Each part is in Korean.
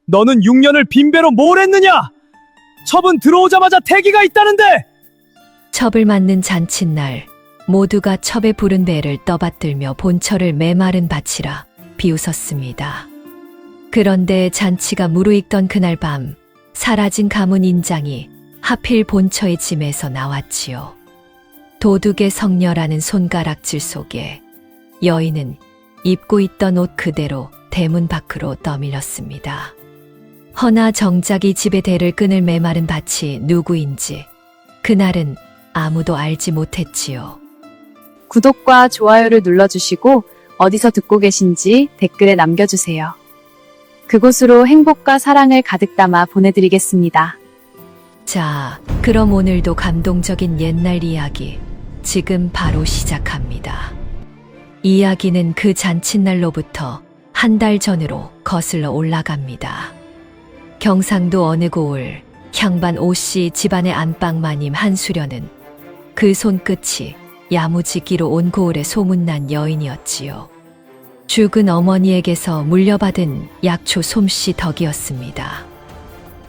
너는 6년을 빈배로 뭘 했느냐? 첩은 들어오자마자 태기가 있다는데! 첩을 맞는 잔칫날 모두가 첩에 부른 배를 떠받들며 본처를 메마른 밭이라 비웃었습니다. 그런데 잔치가 무르익던 그날 밤 사라진 가문 인장이 하필 본처의 짐에서 나왔지요. 도둑의 성녀라는 손가락질 속에 여인은 입고 있던 옷 그대로 대문 밖으로 떠밀렸습니다. 허나 정작 이 집의 대를 끊을 메마른 밭이 누구인지 그날은 아무도 알지 못했지요. 구독과 좋아요를 눌러주시고 어디서 듣고 계신지 댓글에 남겨주세요. 그곳으로 행복과 사랑을 가득 담아 보내드리겠습니다. 자, 그럼 오늘도 감동적인 옛날 이야기 지금 바로 시작합니다. 이야기는 그 잔칫날로부터 한 달 전으로 거슬러 올라갑니다. 경상도 어느 고을 향반 오씨 집안의 안방마님 한수련은 그 손끝이 야무지기로 온 고을에 소문난 여인이었지요. 죽은 어머니에게서 물려받은 약초 솜씨 덕이었습니다.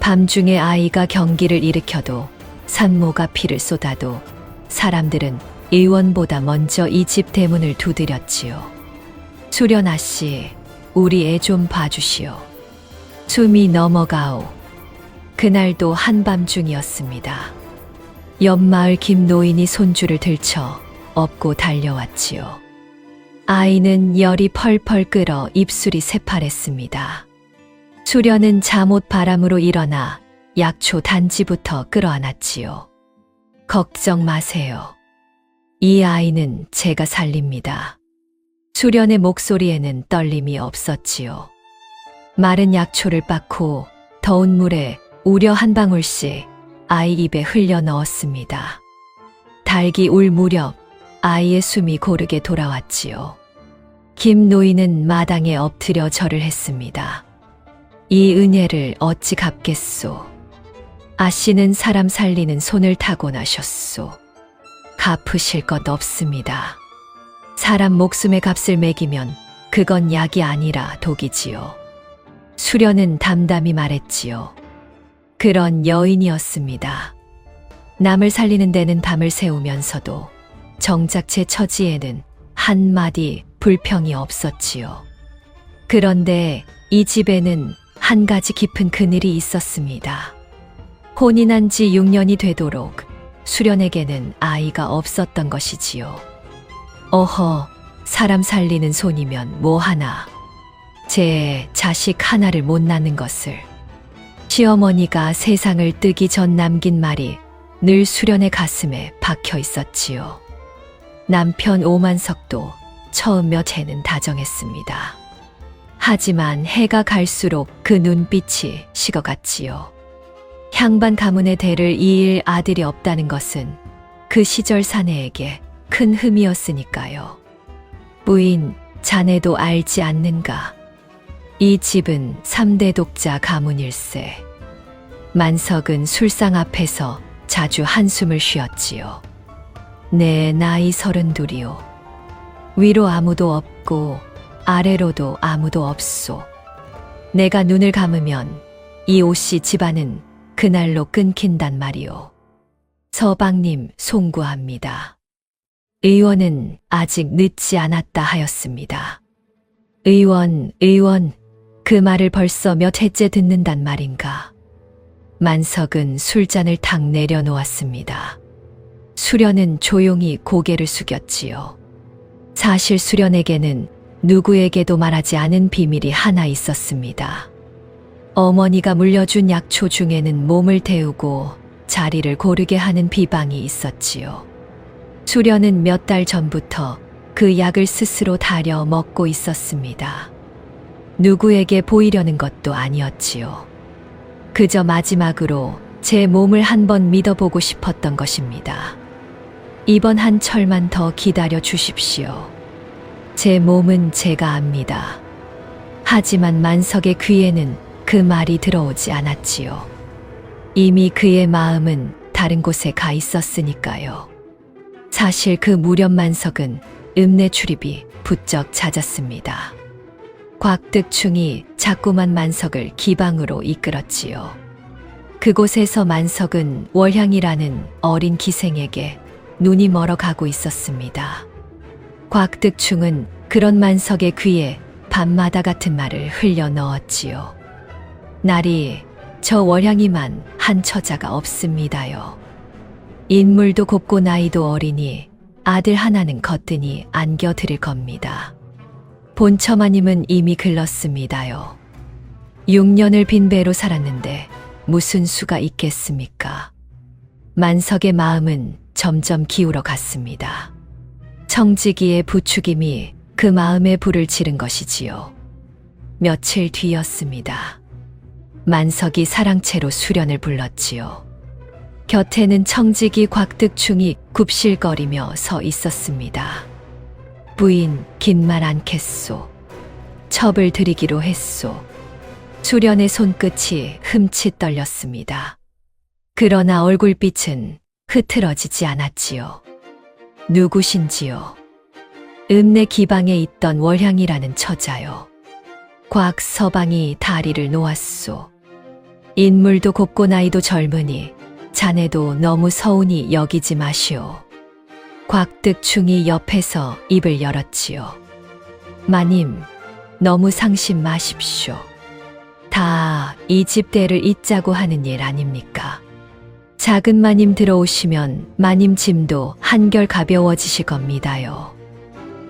밤중에 아이가 경기를 일으켜도 산모가 피를 쏟아도 사람들은 의원보다 먼저 이 집 대문을 두드렸지요. 수련아 씨, 우리 애 좀 봐주시오. 숨이 넘어가오. 그날도 한밤중이었습니다. 옆마을 김노인이 손주를 들쳐 업고 달려왔지요. 아이는 열이 펄펄 끓어 입술이 새파랬습니다. 수련은 잠옷 바람으로 일어나 약초 단지부터 끌어안았지요. 걱정 마세요. 이 아이는 제가 살립니다. 수련의 목소리에는 떨림이 없었지요. 마른 약초를 빻고 더운 물에 우려 한 방울씩 아이 입에 흘려 넣었습니다. 닭이 울 무렵 아이의 숨이 고르게 돌아왔지요. 김 노인은 마당에 엎드려 절을 했습니다. 이 은혜를 어찌 갚겠소. 아씨는 사람 살리는 손을 타고나셨소. 갚으실 것 없습니다. 사람 목숨의 값을 매기면 그건 약이 아니라 독이지요. 수련은 담담히 말했지요. 그런 여인이었습니다. 남을 살리는 데는 밤을 새우면서도 정작 제 처지에는 한마디 불평이 없었지요. 그런데 이 집에는 한 가지 깊은 그늘이 있었습니다. 혼이 난 지 6년이 되도록 수련에게는 아이가 없었던 것이지요. 어허, 사람 살리는 손이면 뭐하나. 제 자식 하나를 못 낳는 것을. 시어머니가 세상을 뜨기 전 남긴 말이 늘 수련의 가슴에 박혀 있었지요. 남편 오만석도 처음 몇 해는 다정했습니다. 하지만 해가 갈수록 그 눈빛이 식어갔지요. 향반 가문의 대를 이을 아들이 없다는 것은 그 시절 사내에게 큰 흠이었으니까요. 부인, 자네도 알지 않는가? 이 집은 3대 독자 가문일세. 만석은 술상 앞에서 자주 한숨을 쉬었지요. 내 나이 32이요. 위로 아무도 없고 아래로도 아무도 없소. 내가 눈을 감으면 이 오씨 집안은 그날로 끊긴단 말이오. 서방님 송구합니다. 의원은 아직 늦지 않았다 하였습니다. 의원, 그 말을 벌써 몇 해째 듣는단 말인가. 만석은 술잔을 탁 내려놓았습니다. 수련은 조용히 고개를 숙였지요. 사실 수련에게는 누구에게도 말하지 않은 비밀이 하나 있었습니다. 어머니가 물려준 약초 중에는 몸을 데우고 자리를 고르게 하는 비방이 있었지요. 수련은 몇 달 전부터 그 약을 스스로 다려 먹고 있었습니다. 누구에게 보이려는 것도 아니었지요. 그저 마지막으로 제 몸을 한번 믿어보고 싶었던 것입니다. 이번 한 철만 더 기다려 주십시오. 제 몸은 제가 압니다. 하지만 만석의 귀에는 그 말이 들어오지 않았지요. 이미 그의 마음은 다른 곳에 가 있었으니까요. 사실 그 무렵 만석은 읍내 출입이 부쩍 잦았습니다. 곽득충이 자꾸만 만석을 기방으로 이끌었지요. 그곳에서 만석은 월향이라는 어린 기생에게 눈이 멀어가고 있었습니다. 곽득충은 그런 만석의 귀에 밤마다 같은 말을 흘려 넣었지요. 날이 저 월향이만 한 처자가 없습니다요. 인물도 곱고 나이도 어리니 아들 하나는 거뜬히 안겨 드릴 겁니다. 본처마님은 이미 글렀습니다요. 6년을 빈배로 살았는데 무슨 수가 있겠습니까? 만석의 마음은 점점 기울어 갔습니다. 청지기의 부추김이 그 마음에 불을 지른 것이지요. 며칠 뒤였습니다. 만석이 사랑채로 수련을 불렀지요. 곁에는 청지기 곽득충이 굽실거리며 서 있었습니다. 부인, 긴 말 않겠소. 첩을 드리기로 했소. 수련의 손끝이 흠칫 떨렸습니다. 그러나 얼굴빛은 흐트러지지 않았지요. 누구신지요? 읍내 기방에 있던 월향이라는 처자요. 곽서방이 다리를 놓았소. 인물도 곱고 나이도 젊으니 자네도 너무 서운히 여기지 마시오. 곽득충이 옆에서 입을 열었지요. 마님, 너무 상심 마십시오. 다 이 집대를 잇자고 하는 일 아닙니까? 작은 마님 들어오시면 마님 짐도 한결 가벼워지실 겁니다요.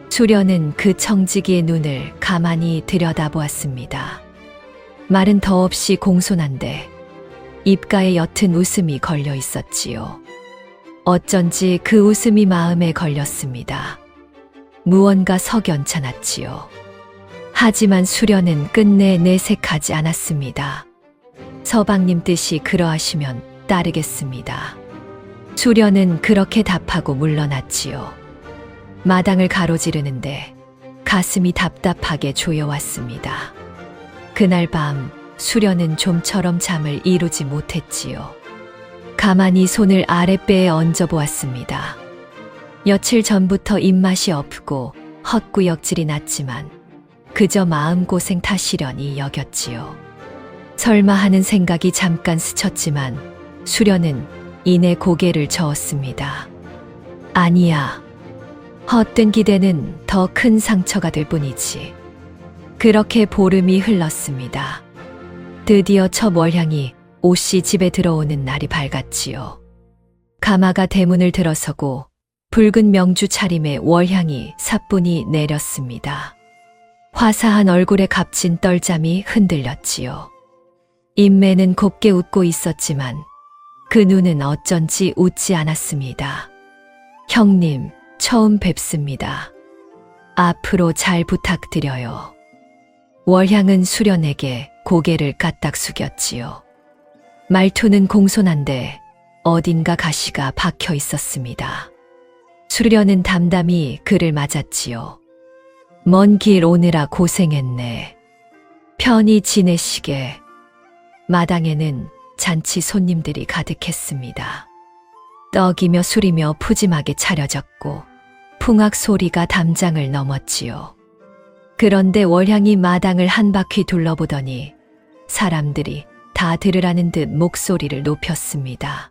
수련은 그 청지기의 눈을 가만히 들여다보았습니다. 말은 더없이 공손한데 입가에 옅은 웃음이 걸려 있었지요. 어쩐지 그 웃음이 마음에 걸렸습니다. 무언가 석연찮았지요. 하지만 수련은 끝내 내색하지 않았습니다. 서방님 뜻이 그러하시면 따르겠습니다. 수련은 그렇게 답하고 물러났지요. 마당을 가로지르는데 가슴이 답답하게 조여왔습니다. 그날 밤 수련은 좀처럼 잠을 이루지 못했지요. 가만히 손을 아랫배에 얹어보았습니다. 며칠 전부터 입맛이 없고 헛구역질이 났지만 그저 마음고생 탓이려니 여겼지요. 설마 하는 생각이 잠깐 스쳤지만 수련은 이내 고개를 저었습니다. 아니야. 헛된 기대는 더 큰 상처가 될 뿐이지. 그렇게 보름이 흘렀습니다. 드디어 첫 월향이 오씨 집에 들어오는 날이 밝았지요. 가마가 대문을 들어서고 붉은 명주 차림의 월향이 사뿐히 내렸습니다. 화사한 얼굴에 값진 떨잠이 흔들렸지요. 인매는 곱게 웃고 있었지만 그 눈은 어쩐지 웃지 않았습니다. 형님, 처음 뵙습니다. 앞으로 잘 부탁드려요. 월향은 수련에게 고개를 까딱 숙였지요. 말투는 공손한데 어딘가 가시가 박혀 있었습니다. 수련은 담담히 그를 맞았지요. 먼 길 오느라 고생했네. 편히 지내시게. 마당에는 잔치 손님들이 가득했습니다. 떡이며 술이며 푸짐하게 차려졌고 풍악 소리가 담장을 넘었지요. 그런데 월향이 마당을 한 바퀴 둘러보더니 사람들이 다 들으라는 듯 목소리를 높였습니다.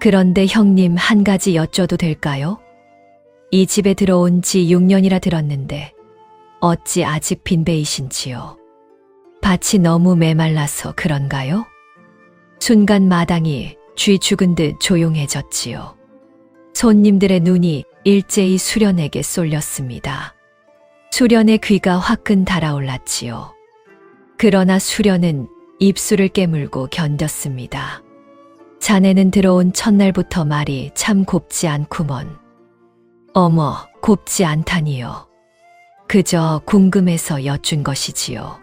그런데 형님 한 가지 여쭤도 될까요? 이 집에 들어온 지 6년이라 들었는데 어찌 아직 빈배이신지요? 밭이 너무 메말라서 그런가요? 순간 마당이 쥐 죽은 듯 조용해졌지요. 손님들의 눈이 일제히 수련에게 쏠렸습니다. 수련의 귀가 화끈 달아올랐지요. 그러나 수련은 입술을 깨물고 견뎠습니다. 자네는 들어온 첫날부터 말이 참 곱지 않구먼. 어머, 곱지 않다니요. 그저 궁금해서 여쭌 것이지요.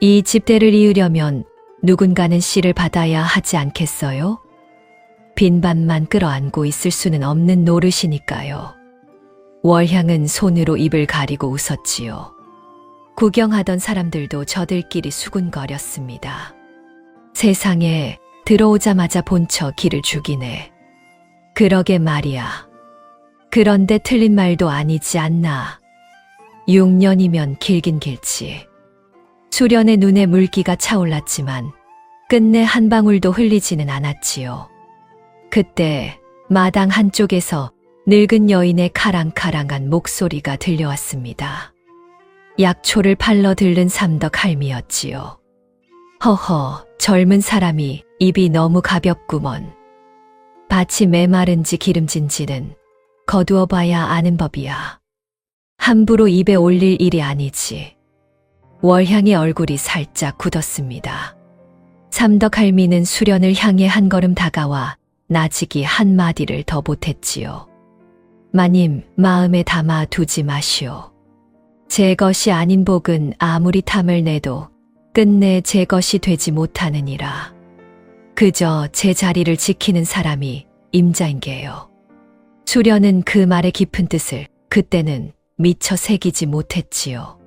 이 집대를 이으려면 누군가는 씨를 받아야 하지 않겠어요? 빈밭만 끌어안고 있을 수는 없는 노릇이니까요. 월향은 손으로 입을 가리고 웃었지요. 구경하던 사람들도 저들끼리 수군거렸습니다. 세상에 들어오자마자 본처 기를 죽이네. 그러게 말이야. 그런데 틀린 말도 아니지 않나. 6년이면 길긴 길지. 수련의 눈에 물기가 차올랐지만 끝내 한 방울도 흘리지는 않았지요. 그때 마당 한쪽에서 늙은 여인의 카랑카랑한 목소리가 들려왔습니다. 약초를 팔러 들른 삼덕 할미였지요. 허허, 젊은 사람이 입이 너무 가볍구먼. 밭이 메마른지 기름진지는 거두어 봐야 아는 법이야. 함부로 입에 올릴 일이 아니지. 월향의 얼굴이 살짝 굳었습니다. 삼덕 할미는 수련을 향해 한 걸음 다가와 나직이 한마디를 더 보탰지요. 마님, 마음에 담아 두지 마시오. 제 것이 아닌 복은 아무리 탐을 내도 끝내 제 것이 되지 못하느니라. 그저 제 자리를 지키는 사람이 임자인게요. 수련은 그 말의 깊은 뜻을 그때는 미처 새기지 못했지요.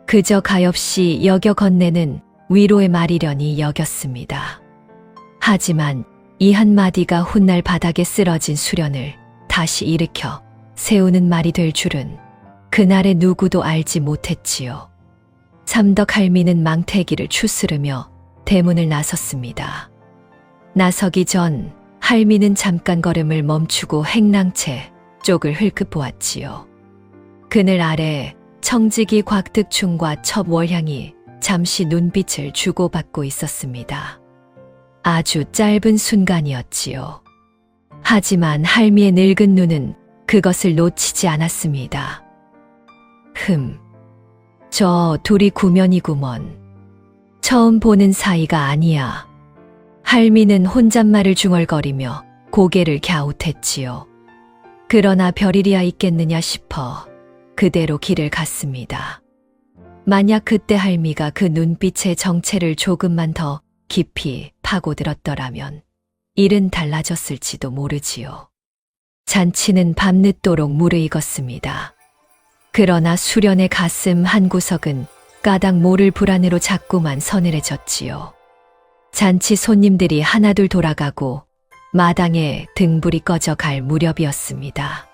그저 가엾이 여겨 건네는 위로의 말이려니 여겼습니다. 하지만 이 한마디가 훗날 바닥에 쓰러진 수련을 다시 일으켜 세우는 말이 될 줄은 그날의 누구도 알지 못했지요. 삼덕 할미는 망태기를 추스르며 대문을 나섰습니다. 나서기 전 할미는 잠깐 걸음을 멈추고 행랑채 쪽을 흘끗 보았지요. 그늘 아래 청지기 곽득충과 첩월향이 잠시 눈빛을 주고받고 있었습니다. 아주 짧은 순간이었지요. 하지만 할미의 늙은 눈은 그것을 놓치지 않았습니다. 저 둘이 구면이구먼. 처음 보는 사이가 아니야. 할미는 혼잣말을 중얼거리며 고개를 갸웃했지요. 그러나 별일이야 있겠느냐 싶어 그대로 길을 갔습니다. 만약 그때 할미가 그 눈빛의 정체를 조금만 더 깊이 파고들었더라면 일은 달라졌을지도 모르지요. 잔치는 밤늦도록 무르익었습니다. 그러나 수련의 가슴 한구석은 까닭 모를 불안으로 자꾸만 서늘해졌지요. 잔치 손님들이 하나둘 돌아가고 마당에 등불이 꺼져갈 무렵이었습니다.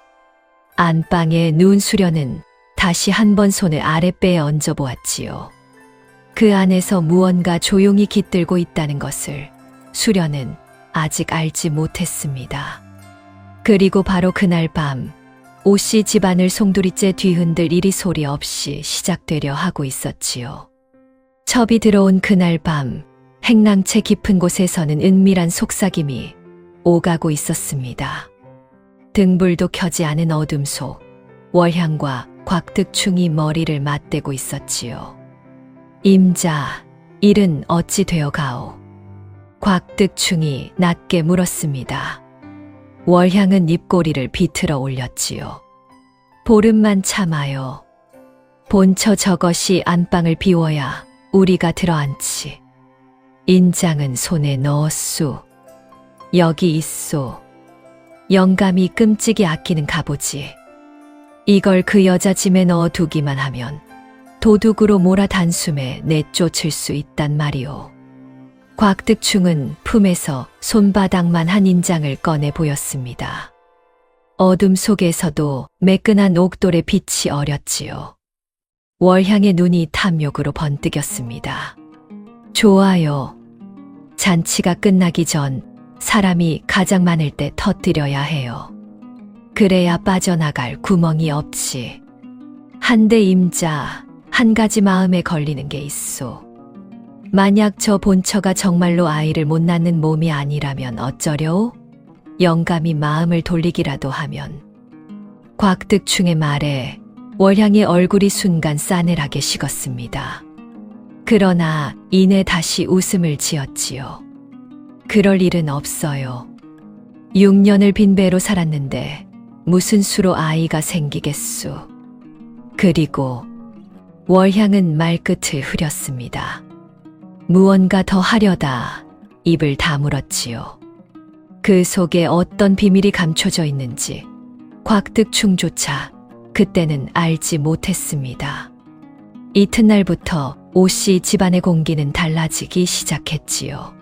안방에 누운 수련은 다시 한 번 손을 아랫배에 얹어보았지요. 그 안에서 무언가 조용히 깃들고 있다는 것을 수련은 아직 알지 못했습니다. 그리고 바로 그날 밤 오씨 집안을 송두리째 뒤흔들 일이 소리 없이 시작되려 하고 있었지요. 첩이 들어온 그날 밤 행랑채 깊은 곳에서는 은밀한 속삭임이 오가고 있었습니다. 등불도 켜지 않은 어둠 속 월향과 곽득충이 머리를 맞대고 있었지요. 임자, 일은 어찌 되어가오? 곽득충이 낮게 물었습니다. 월향은 입꼬리를 비틀어 올렸지요. 보름만 참아요. 본처 저것이 안방을 비워야 우리가 들어앉지. 인장은 손에 넣었소. 여기 있소. 영감이 끔찍이 아끼는 갑오지. 이걸 그 여자 짐에 넣어 두기만 하면 도둑으로 몰아 단숨에 내쫓을 수 있단 말이오. 곽득충은 품에서 손바닥만 한 인장을 꺼내 보였습니다. 어둠 속에서도 매끈한 옥돌의 빛이 어렸지요. 월향의 눈이 탐욕으로 번뜩였습니다. 좋아요. 잔치가 끝나기 전 사람이 가장 많을 때 터뜨려야 해요. 그래야 빠져나갈 구멍이 없지. 한데 임자, 한 가지 마음에 걸리는 게 있소. 만약 저 본처가 정말로 아이를 못 낳는 몸이 아니라면 어쩌려오? 영감이 마음을 돌리기라도 하면. 곽득충의 말에 월향의 얼굴이 순간 싸늘하게 식었습니다. 그러나 이내 다시 웃음을 지었지요. 그럴 일은 없어요. 6년을 빈배로 살았는데 무슨 수로 아이가 생기겠소. 그리고 월향은 말끝을 흐렸습니다. 무언가 더 하려다 입을 다물었지요. 그 속에 어떤 비밀이 감춰져 있는지 곽득충조차 그때는 알지 못했습니다. 이튿날부터 오씨 집안의 공기는 달라지기 시작했지요.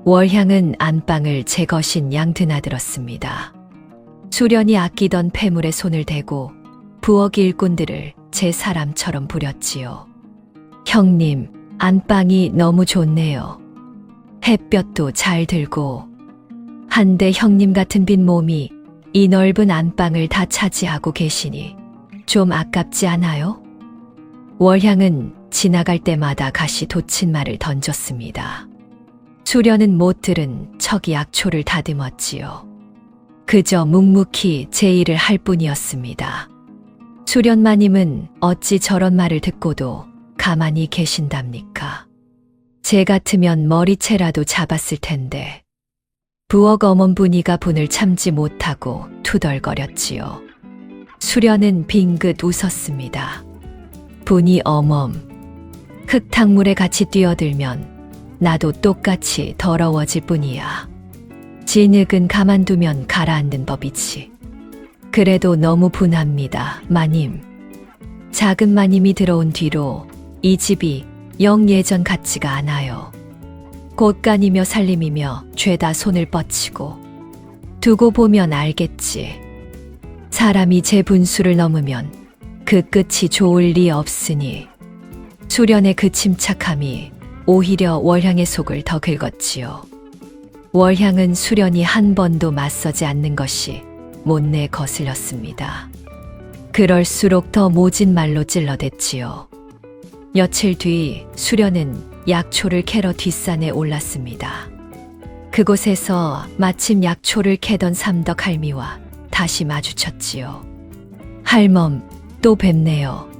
월향은 안방을 제 것인 양 드나들었습니다. 수련이 아끼던 폐물에 손을 대고 부엌 일꾼들을 제 사람처럼 부렸지요. 형님, 안방이 너무 좋네요. 햇볕도 잘 들고. 한데 형님 같은 빈 몸이 이 넓은 안방을 다 차지하고 계시니 좀 아깝지 않아요? 월향은 지나갈 때마다 가시 돋친 말을 던졌습니다. 수련은 못 들은 척이 약초를 다듬었지요. 그저 묵묵히 제 일을 할 뿐이었습니다. 수련마님은 어찌 저런 말을 듣고도 가만히 계신답니까? 제 같으면 머리채라도 잡았을 텐데. 부엌 어멈분이가 분을 참지 못하고 투덜거렸지요. 수련은 빙긋 웃었습니다. 분이 어멈, 흙탕물에 같이 뛰어들면 나도 똑같이 더러워질 뿐이야. 진흙은 가만두면 가라앉는 법이지. 그래도 너무 분합니다, 마님. 작은 마님이 들어온 뒤로 이 집이 영 예전 같지가 않아요. 곳간이며 살림이며 죄다 손을 뻗치고. 두고 보면 알겠지. 사람이 제 분수를 넘으면 그 끝이 좋을 리 없으니. 수련의 그 침착함이 오히려 월향의 속을 더 긁었지요. 월향은 수련이 한 번도 맞서지 않는 것이 못내 거슬렸습니다. 그럴수록 더 모진 말로 찔러댔지요. 며칠 뒤 수련은 약초를 캐러 뒷산에 올랐습니다. 그곳에서 마침 약초를 캐던 삼덕 할미와 다시 마주쳤지요. 할멈, 또 뵙네요.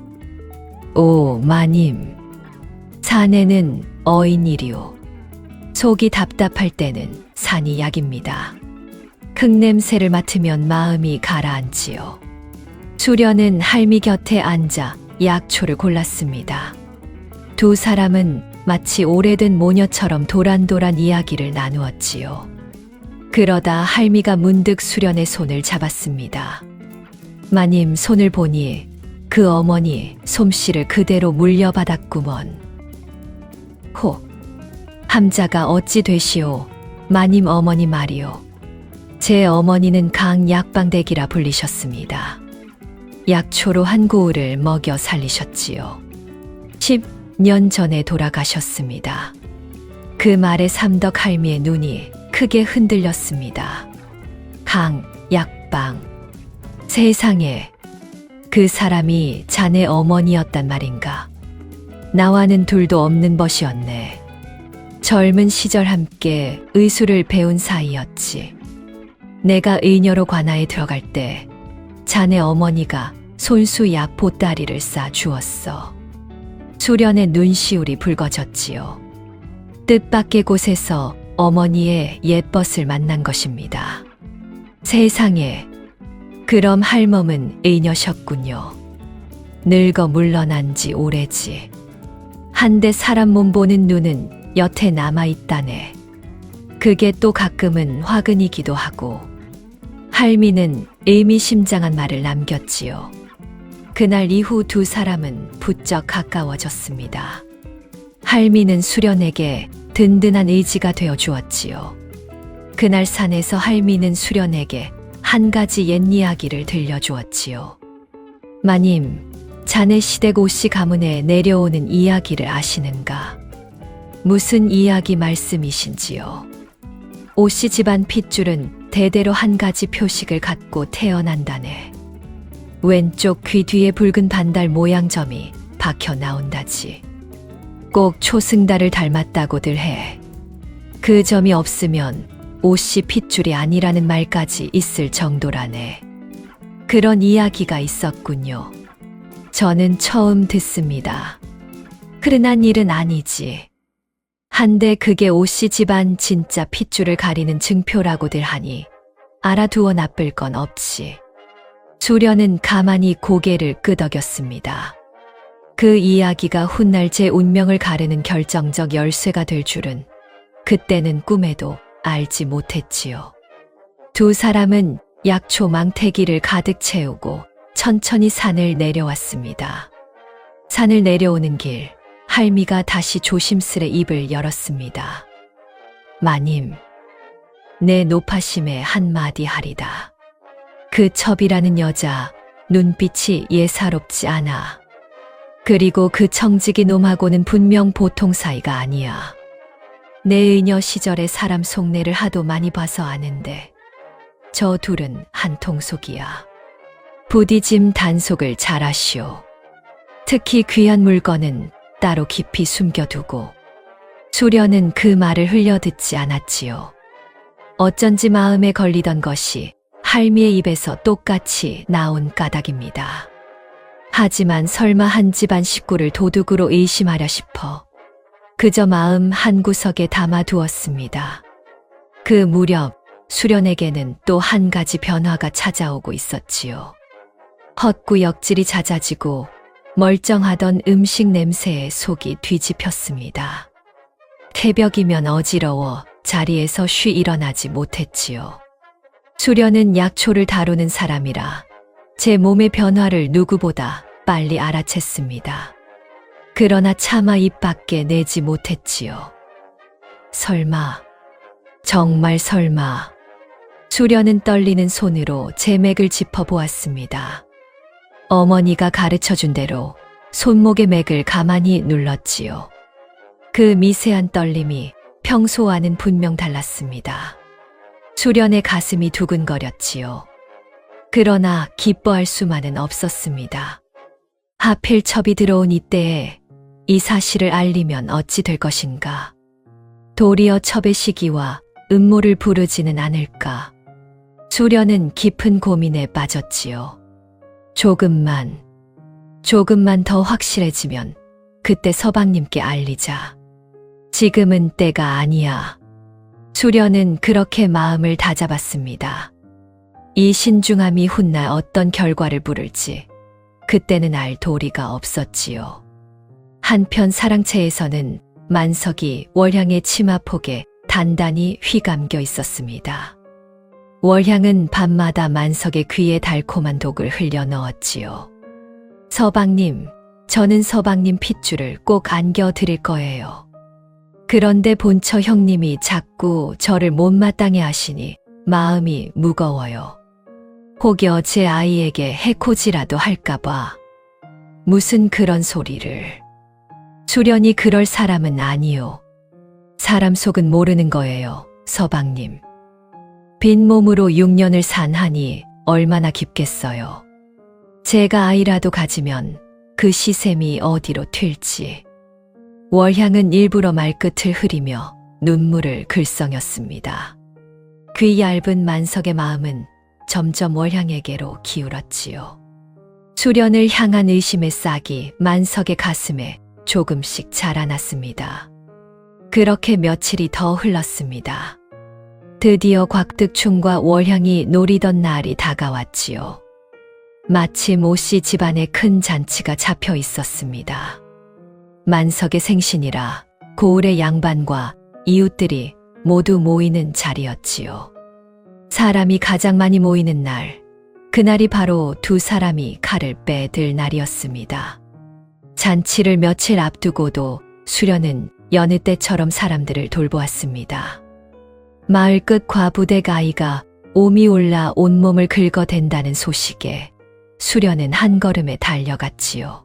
오, 마님. 산에는 어인이리오. 속이 답답할 때는 산이 약입니다. 흙냄새를 맡으면 마음이 가라앉지요. 수련은 할미 곁에 앉아 약초를 골랐습니다. 두 사람은 마치 오래된 모녀처럼 도란도란 이야기를 나누었지요. 그러다 할미가 문득 수련의 손을 잡았습니다. 마님 손을 보니 그 어머니 솜씨를 그대로 물려받았구먼. 호, 함자가 어찌 되시오, 마님 어머니 말이오. 제 어머니는 강약방대기라 불리셨습니다. 약초로 한 고을을 먹여 살리셨지요. 10년 전에 돌아가셨습니다. 그 말에 삼덕 할미의 눈이 크게 흔들렸습니다. 강약방. 세상에, 그 사람이 자네 어머니였단 말인가. 나와는 둘도 없는 벗이었네. 젊은 시절 함께 의술을 배운 사이였지. 내가 의녀로 관아에 들어갈 때 자네 어머니가 손수약 보따리를 싸 주었어. 수련의 눈시울이 붉어졌지요. 뜻밖의 곳에서 어머니의 옛벗을 만난 것입니다. 세상에, 그럼 할멈은 의녀셨군요. 늙어 물러난 지 오래지. 한데 사람 몸 보는 눈은 여태 남아있다네. 그게 또 가끔은 화근이기도 하고. 할미는 의미심장한 말을 남겼지요. 그날 이후 두 사람은 부쩍 가까워졌습니다. 할미는 수련에게 든든한 의지가 되어 주었지요. 그날 산에서 할미는 수련에게 한 가지 옛 이야기를 들려주었지요. 마님, 자네 시댁 오씨 가문에 내려오는 이야기를 아시는가? 무슨 이야기 말씀이신지요? 오씨 집안 핏줄은 대대로 한 가지 표식을 갖고 태어난다네. 왼쪽 귀 뒤에 붉은 반달 모양 점이 박혀 나온다지. 꼭 초승달을 닮았다고들 해. 그 점이 없으면 오씨 핏줄이 아니라는 말까지 있을 정도라네. 그런 이야기가 있었군요. 저는 처음 듣습니다. 흔한 일은 아니지. 한데 그게 오씨 집안 진짜 핏줄을 가리는 증표라고들 하니 알아두어 나쁠 건 없지. 수련은 가만히 고개를 끄덕였습니다. 그 이야기가 훗날 제 운명을 가르는 결정적 열쇠가 될 줄은 그때는 꿈에도 알지 못했지요. 두 사람은 약초 망태기를 가득 채우고 천천히 산을 내려왔습니다. 산을 내려오는 길, 할미가 다시 조심스레 입을 열었습니다. 마님, 내 높아심에 한마디 하리다. 그 첩이라는 여자 눈빛이 예사롭지 않아. 그리고 그 청지기 놈하고는 분명 보통 사이가 아니야. 내 의녀 시절에 사람 속내를 하도 많이 봐서 아는데 저 둘은 한 통속이야. 부디 짐 단속을 잘하시오. 특히 귀한 물건은 따로 깊이 숨겨두고. 수련은 그 말을 흘려듣지 않았지요. 어쩐지 마음에 걸리던 것이 할미의 입에서 똑같이 나온 까닭입니다. 하지만 설마 한 집안 식구를 도둑으로 의심하려 싶어 그저 마음 한구석에 담아두었습니다. 그 무렵 수련에게는 또 한 가지 변화가 찾아오고 있었지요. 헛구역질이 잦아지고 멀쩡하던 음식 냄새에 속이 뒤집혔습니다. 새벽이면 어지러워 자리에서 쉬 일어나지 못했지요. 수련은 약초를 다루는 사람이라 제 몸의 변화를 누구보다 빨리 알아챘습니다. 그러나 차마 입 밖에 내지 못했지요. 설마, 정말 설마. 수련은 떨리는 손으로 제 맥을 짚어보았습니다. 어머니가 가르쳐준 대로 손목의 맥을 가만히 눌렀지요. 그 미세한 떨림이 평소와는 분명 달랐습니다. 수련의 가슴이 두근거렸지요. 그러나 기뻐할 수만은 없었습니다. 하필 첩이 들어온 이때에 이 사실을 알리면 어찌 될 것인가. 도리어 첩의 시기와 음모를 부르지는 않을까. 수련은 깊은 고민에 빠졌지요. 조금만 더 확실해지면 그때 서방님께 알리자. 지금은 때가 아니야. 수련은 그렇게 마음을 다잡았습니다. 이 신중함이 훗날 어떤 결과를 부를지 그때는 알 도리가 없었지요. 한편 사랑채에서는 만석이 월향의 치마폭에 단단히 휘감겨 있었습니다. 월향은 밤마다 만석의 귀에 달콤한 독을 흘려 넣었지요. 서방님, 저는 서방님 핏줄을 꼭 안겨 드릴 거예요. 그런데 본처 형님이 자꾸 저를 못마땅해 하시니 마음이 무거워요. 혹여 제 아이에게 해코지라도 할까봐. 무슨 그런 소리를. 수련이 그럴 사람은 아니요. 사람 속은 모르는 거예요, 서방님. 빈 몸으로 6년을 산 하니 얼마나 깊겠어요. 제가 아이라도 가지면 그 시샘이 어디로 튈지. 월향은 일부러 말끝을 흐리며 눈물을 글썽였습니다. 귀 얇은 만석의 마음은 점점 월향에게로 기울었지요. 수련을 향한 의심의 싹이 만석의 가슴에 조금씩 자라났습니다. 그렇게 며칠이 더 흘렀습니다. 드디어 곽득충과 월향이 노리던 날이 다가왔지요. 마침 오씨 집안에 큰 잔치가 잡혀 있었습니다. 만석의 생신이라 고을의 양반과 이웃들이 모두 모이는 자리였지요. 사람이 가장 많이 모이는 날, 그날이 바로 두 사람이 칼을 빼들 날이었습니다. 잔치를 며칠 앞두고도 수련은 여느 때처럼 사람들을 돌보았습니다. 마을 끝 과부댁 아이가 옴이 올라 온몸을 긁어댄다는 소식에 수련은 한 걸음에 달려갔지요.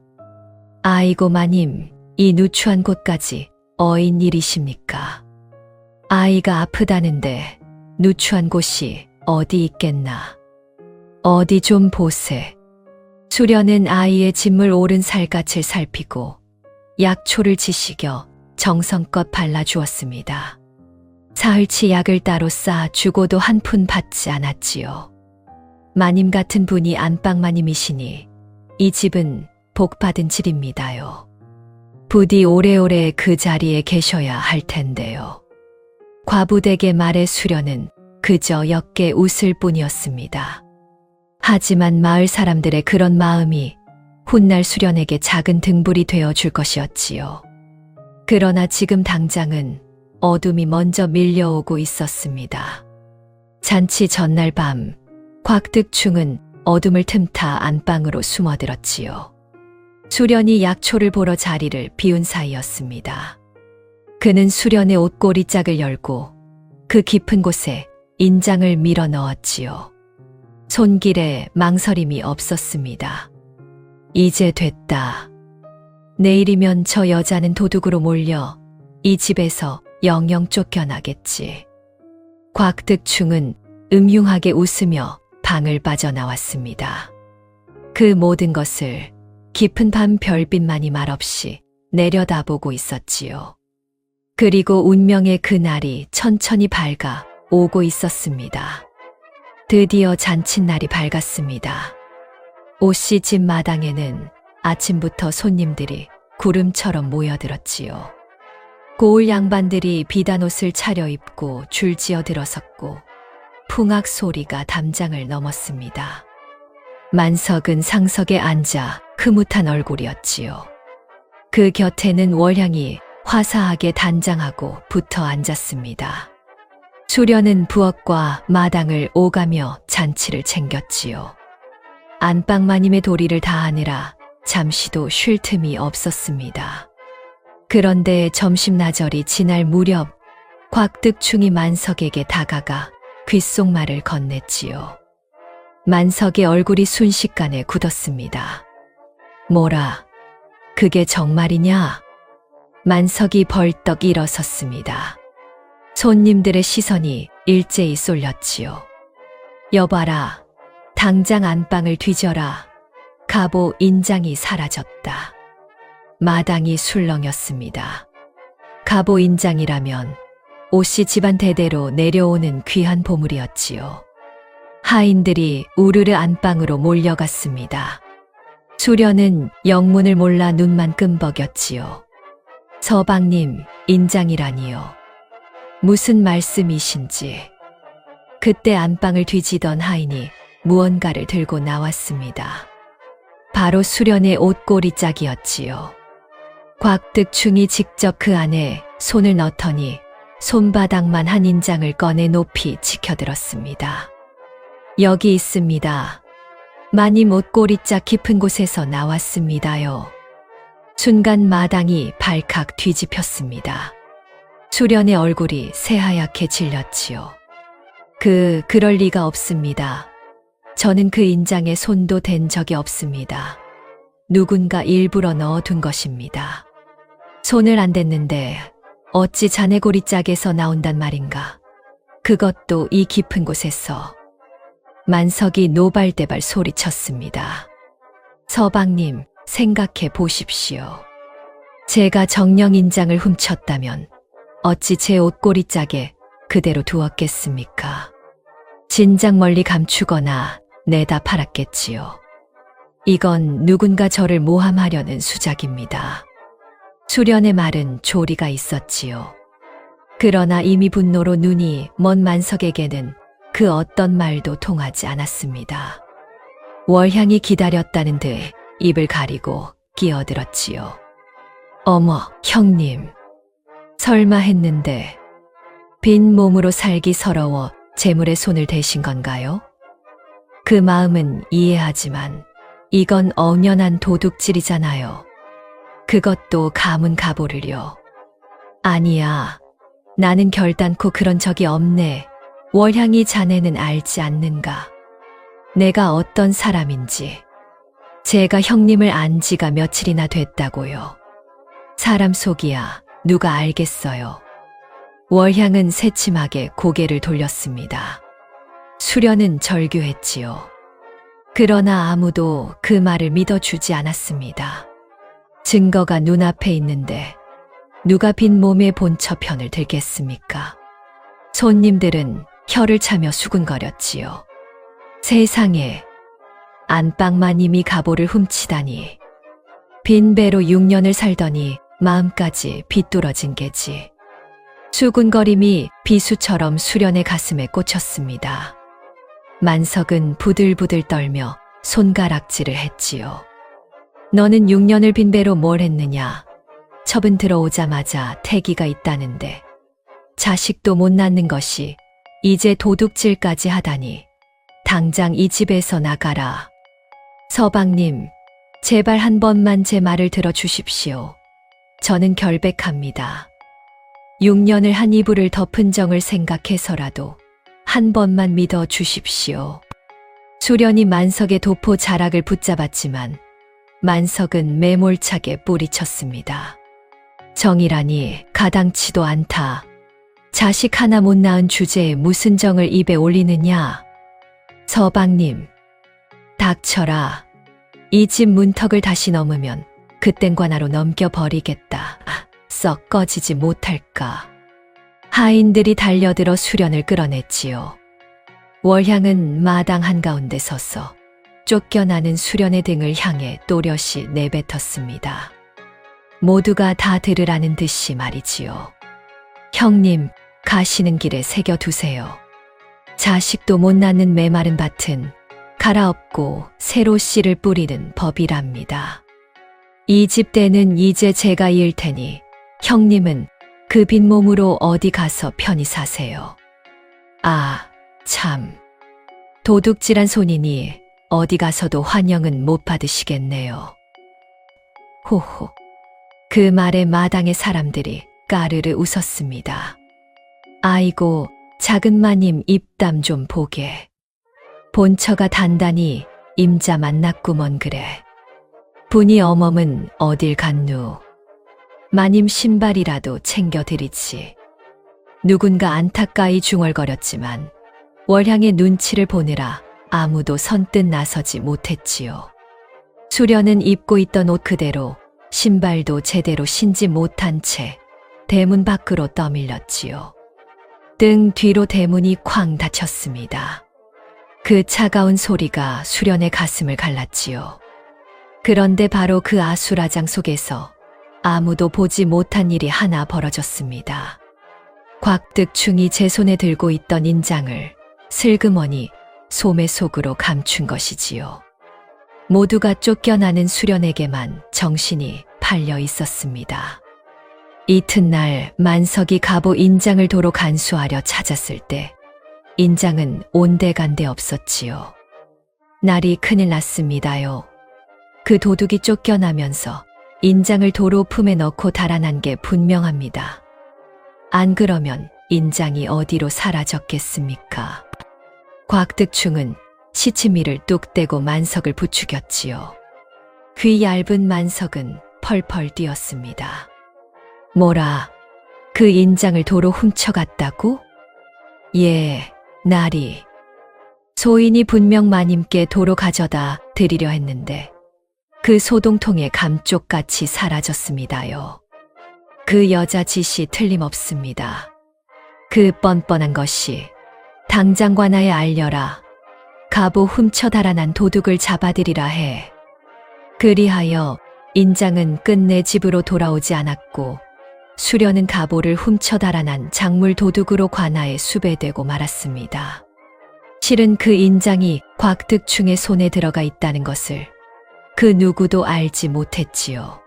아이고 마님, 이 누추한 곳까지 어인 일이십니까? 아이가 아프다는데 누추한 곳이 어디 있겠나. 어디 좀 보세. 수련은 아이의 진물 오른 살갗을 살피고 약초를 지시겨 정성껏 발라주었습니다. 사흘치 약을 따로 쌓아 주고도 한 푼 받지 않았지요. 마님 같은 분이 안방마님이시니 이 집은 복받은 집입니다요. 부디 오래오래 그 자리에 계셔야 할 텐데요. 과부댁의 말에 수련은 그저 옅게 웃을 뿐이었습니다. 하지만 마을 사람들의 그런 마음이 훗날 수련에게 작은 등불이 되어 줄 것이었지요. 그러나 지금 당장은 어둠이 먼저 밀려오고 있었습니다. 잔치 전날 밤, 곽득충은 어둠을 틈타 안방으로 숨어들었지요. 수련이 약초를 보러 자리를 비운 사이였습니다. 그는 수련의 옷꼬리 짝을 열고 그 깊은 곳에 인장을 밀어 넣었지요. 손길에 망설임이 없었습니다. 이제 됐다. 내일이면 저 여자는 도둑으로 몰려 이 집에서 영영 쫓겨나겠지. 곽득충은 음흉하게 웃으며 방을 빠져나왔습니다. 그 모든 것을 깊은 밤 별빛만이 말없이 내려다보고 있었지요. 그리고 운명의 그날이 천천히 밝아 오고 있었습니다. 드디어 잔칫날이 밝았습니다. 오씨 집 마당에는 아침부터 손님들이 구름처럼 모여들었지요. 고을 양반들이 비단 옷을 차려입고 줄지어 들어섰고 풍악 소리가 담장을 넘었습니다. 만석은 상석에 앉아 흐뭇한 얼굴이었지요. 그 곁에는 월향이 화사하게 단장하고 붙어 앉았습니다. 수련은 부엌과 마당을 오가며 잔치를 챙겼지요. 안방마님의 도리를 다하느라 잠시도 쉴 틈이 없었습니다. 그런데 점심나절이 지날 무렵 곽득충이 만석에게 다가가 귓속말을 건넸지요. 만석의 얼굴이 순식간에 굳었습니다. 뭐라, 그게 정말이냐? 만석이 벌떡 일어섰습니다. 손님들의 시선이 일제히 쏠렸지요. 여봐라, 당장 안방을 뒤져라. 갑오 인장이 사라졌다. 마당이 술렁였습니다. 갑오 인장이라면 오씨 집안 대대로 내려오는 귀한 보물이었지요. 하인들이 우르르 안방으로 몰려갔습니다. 수련은 영문을 몰라 눈만 끔벅였지요. 서방님, 인장이라니요. 무슨 말씀이신지. 그때 안방을 뒤지던 하인이 무언가를 들고 나왔습니다. 바로 수련의 옷꼬리짝이었지요. 곽득충이 직접 그 안에 손을 넣더니 손바닥만 한 인장을 꺼내 높이 치켜들었습니다. 여기 있습니다. 마님 옷꼬리짝 깊은 곳에서 나왔습니다요. 순간 마당이 발칵 뒤집혔습니다. 수련의 얼굴이 새하얗게 질렸지요. 그럴 리가 없습니다. 저는 그 인장에 손도 댄 적이 없습니다. 누군가 일부러 넣어둔 것입니다. 손을 안 댔는데 어찌 자네고리짝에서 나온단 말인가. 그것도 이 깊은 곳에서. 만석이 노발대발 소리쳤습니다. 서방님, 생각해 보십시오. 제가 정령 인장을 훔쳤다면 어찌 제 옷꼬리짝에 그대로 두었겠습니까? 진작 멀리 감추거나 내다 팔았겠지요. 이건 누군가 저를 모함하려는 수작입니다. 수련의 말은 조리가 있었지요. 그러나 이미 분노로 눈이 먼 만석에게는 그 어떤 말도 통하지 않았습니다. 월향이 기다렸다는 듯 입을 가리고 끼어들었지요. 어머, 형님. 설마 했는데 빈 몸으로 살기 서러워 재물에 손을 대신 건가요? 그 마음은 이해하지만 이건 엄연한 도둑질이잖아요. 그것도 가문가보를요. 아니야, 나는 결단코 그런 적이 없네. 월향이 자네는 알지 않는가? 내가 어떤 사람인지. 제가 형님을 안 지가 며칠이나 됐다고요. 사람 속이야 누가 알겠어요. 월향은 새침하게 고개를 돌렸습니다. 수련은 절규했지요. 그러나 아무도 그 말을 믿어주지 않았습니다. 증거가 눈앞에 있는데 누가 빈 몸의 본처 편을 들겠습니까? 손님들은 혀를 차며 수군거렸지요. 세상에, 안방마님이 갑오를 훔치다니. 빈 배로 6년을 살더니 마음까지 비뚤어진 게지. 수군거림이 비수처럼 수련의 가슴에 꽂혔습니다. 만석은 부들부들 떨며 손가락질을 했지요. 너는 6년을 빈 배로 뭘 했느냐? 처분 들어오자마자 태기가 있다는데 자식도 못 낳는 것이 이제 도둑질까지 하다니. 당장 이 집에서 나가라. 서방님, 제발 한 번만 제 말을 들어주십시오. 저는 결백합니다. 6년을 한 이불을 덮은 정을 생각해서라도 한 번만 믿어 주십시오. 수련이 만석의 도포 자락을 붙잡았지만 만석은 매몰차게 뿌리쳤습니다. 정이라니 가당치도 않다. 자식 하나 못 낳은 주제에 무슨 정을 입에 올리느냐. 서방님, 닥쳐라. 이 집 문턱을 다시 넘으면 그땐 관아로 넘겨버리겠다. 썩 꺼지지 못할까. 하인들이 달려들어 수련을 끌어냈지요. 월향은 마당 한가운데 서서 쫓겨나는 수련의 등을 향해 또렷이 내뱉었습니다. 모두가 다 들으라는 듯이 말이지요. 형님, 가시는 길에 새겨두세요. 자식도 못 낳는 메마른 밭은 갈아엎고 새로 씨를 뿌리는 법이랍니다. 이 집대는 이제 제가 이을 테니 형님은 그 빈몸으로 어디 가서 편히 사세요. 아, 참. 도둑질한 손이니 어디 가서도 환영은 못 받으시겠네요. 호호. 그 말에 마당의 사람들이 까르르 웃었습니다. 아이고, 작은 마님 입담 좀 보게. 본처가 단단히 임자 만났구먼 그래. 분이 어멈은 어딜 갔누. 마님 신발이라도 챙겨드리지. 누군가 안타까이 중얼거렸지만 월향의 눈치를 보느라 아무도 선뜻 나서지 못했지요. 수련은 입고 있던 옷 그대로 신발도 제대로 신지 못한 채 대문 밖으로 떠밀렸지요. 등 뒤로 대문이 쾅 닫혔습니다. 그 차가운 소리가 수련의 가슴을 갈랐지요. 그런데 바로 그 아수라장 속에서 아무도 보지 못한 일이 하나 벌어졌습니다. 곽득충이 제 손에 들고 있던 인장을 슬그머니 소매 속으로 감춘 것이지요. 모두가 쫓겨나는 수련에게만 정신이 팔려 있었습니다. 이튿날 만석이 갑오 인장을 도로 간수하려 찾았을 때 인장은 온데간데 없었지요. 날이 큰일 났습니다요. 그 도둑이 쫓겨나면서 인장을 도로 품에 넣고 달아난 게 분명합니다. 안 그러면 인장이 어디로 사라졌겠습니까? 곽득충은 시치미를 뚝 떼고 만석을 부추겼지요. 귀 얇은 만석은 펄펄 뛰었습니다. 뭐라, 그 인장을 도로 훔쳐갔다고? 예, 나리. 소인이 분명 마님께 도로 가져다 드리려 했는데 그 소동통에 감쪽같이 사라졌습니다요. 그 여자 짓이 틀림없습니다. 그 뻔뻔한 것이 당장 관아에 알려라. 갑오 훔쳐 달아난 도둑을 잡아들이라 해. 그리하여 인장은 끝내 집으로 돌아오지 않았고 수련은 갑오를 훔쳐 달아난 작물 도둑으로 관아에 수배되고 말았습니다. 실은 그 인장이 곽득충의 손에 들어가 있다는 것을 그 누구도 알지 못했지요.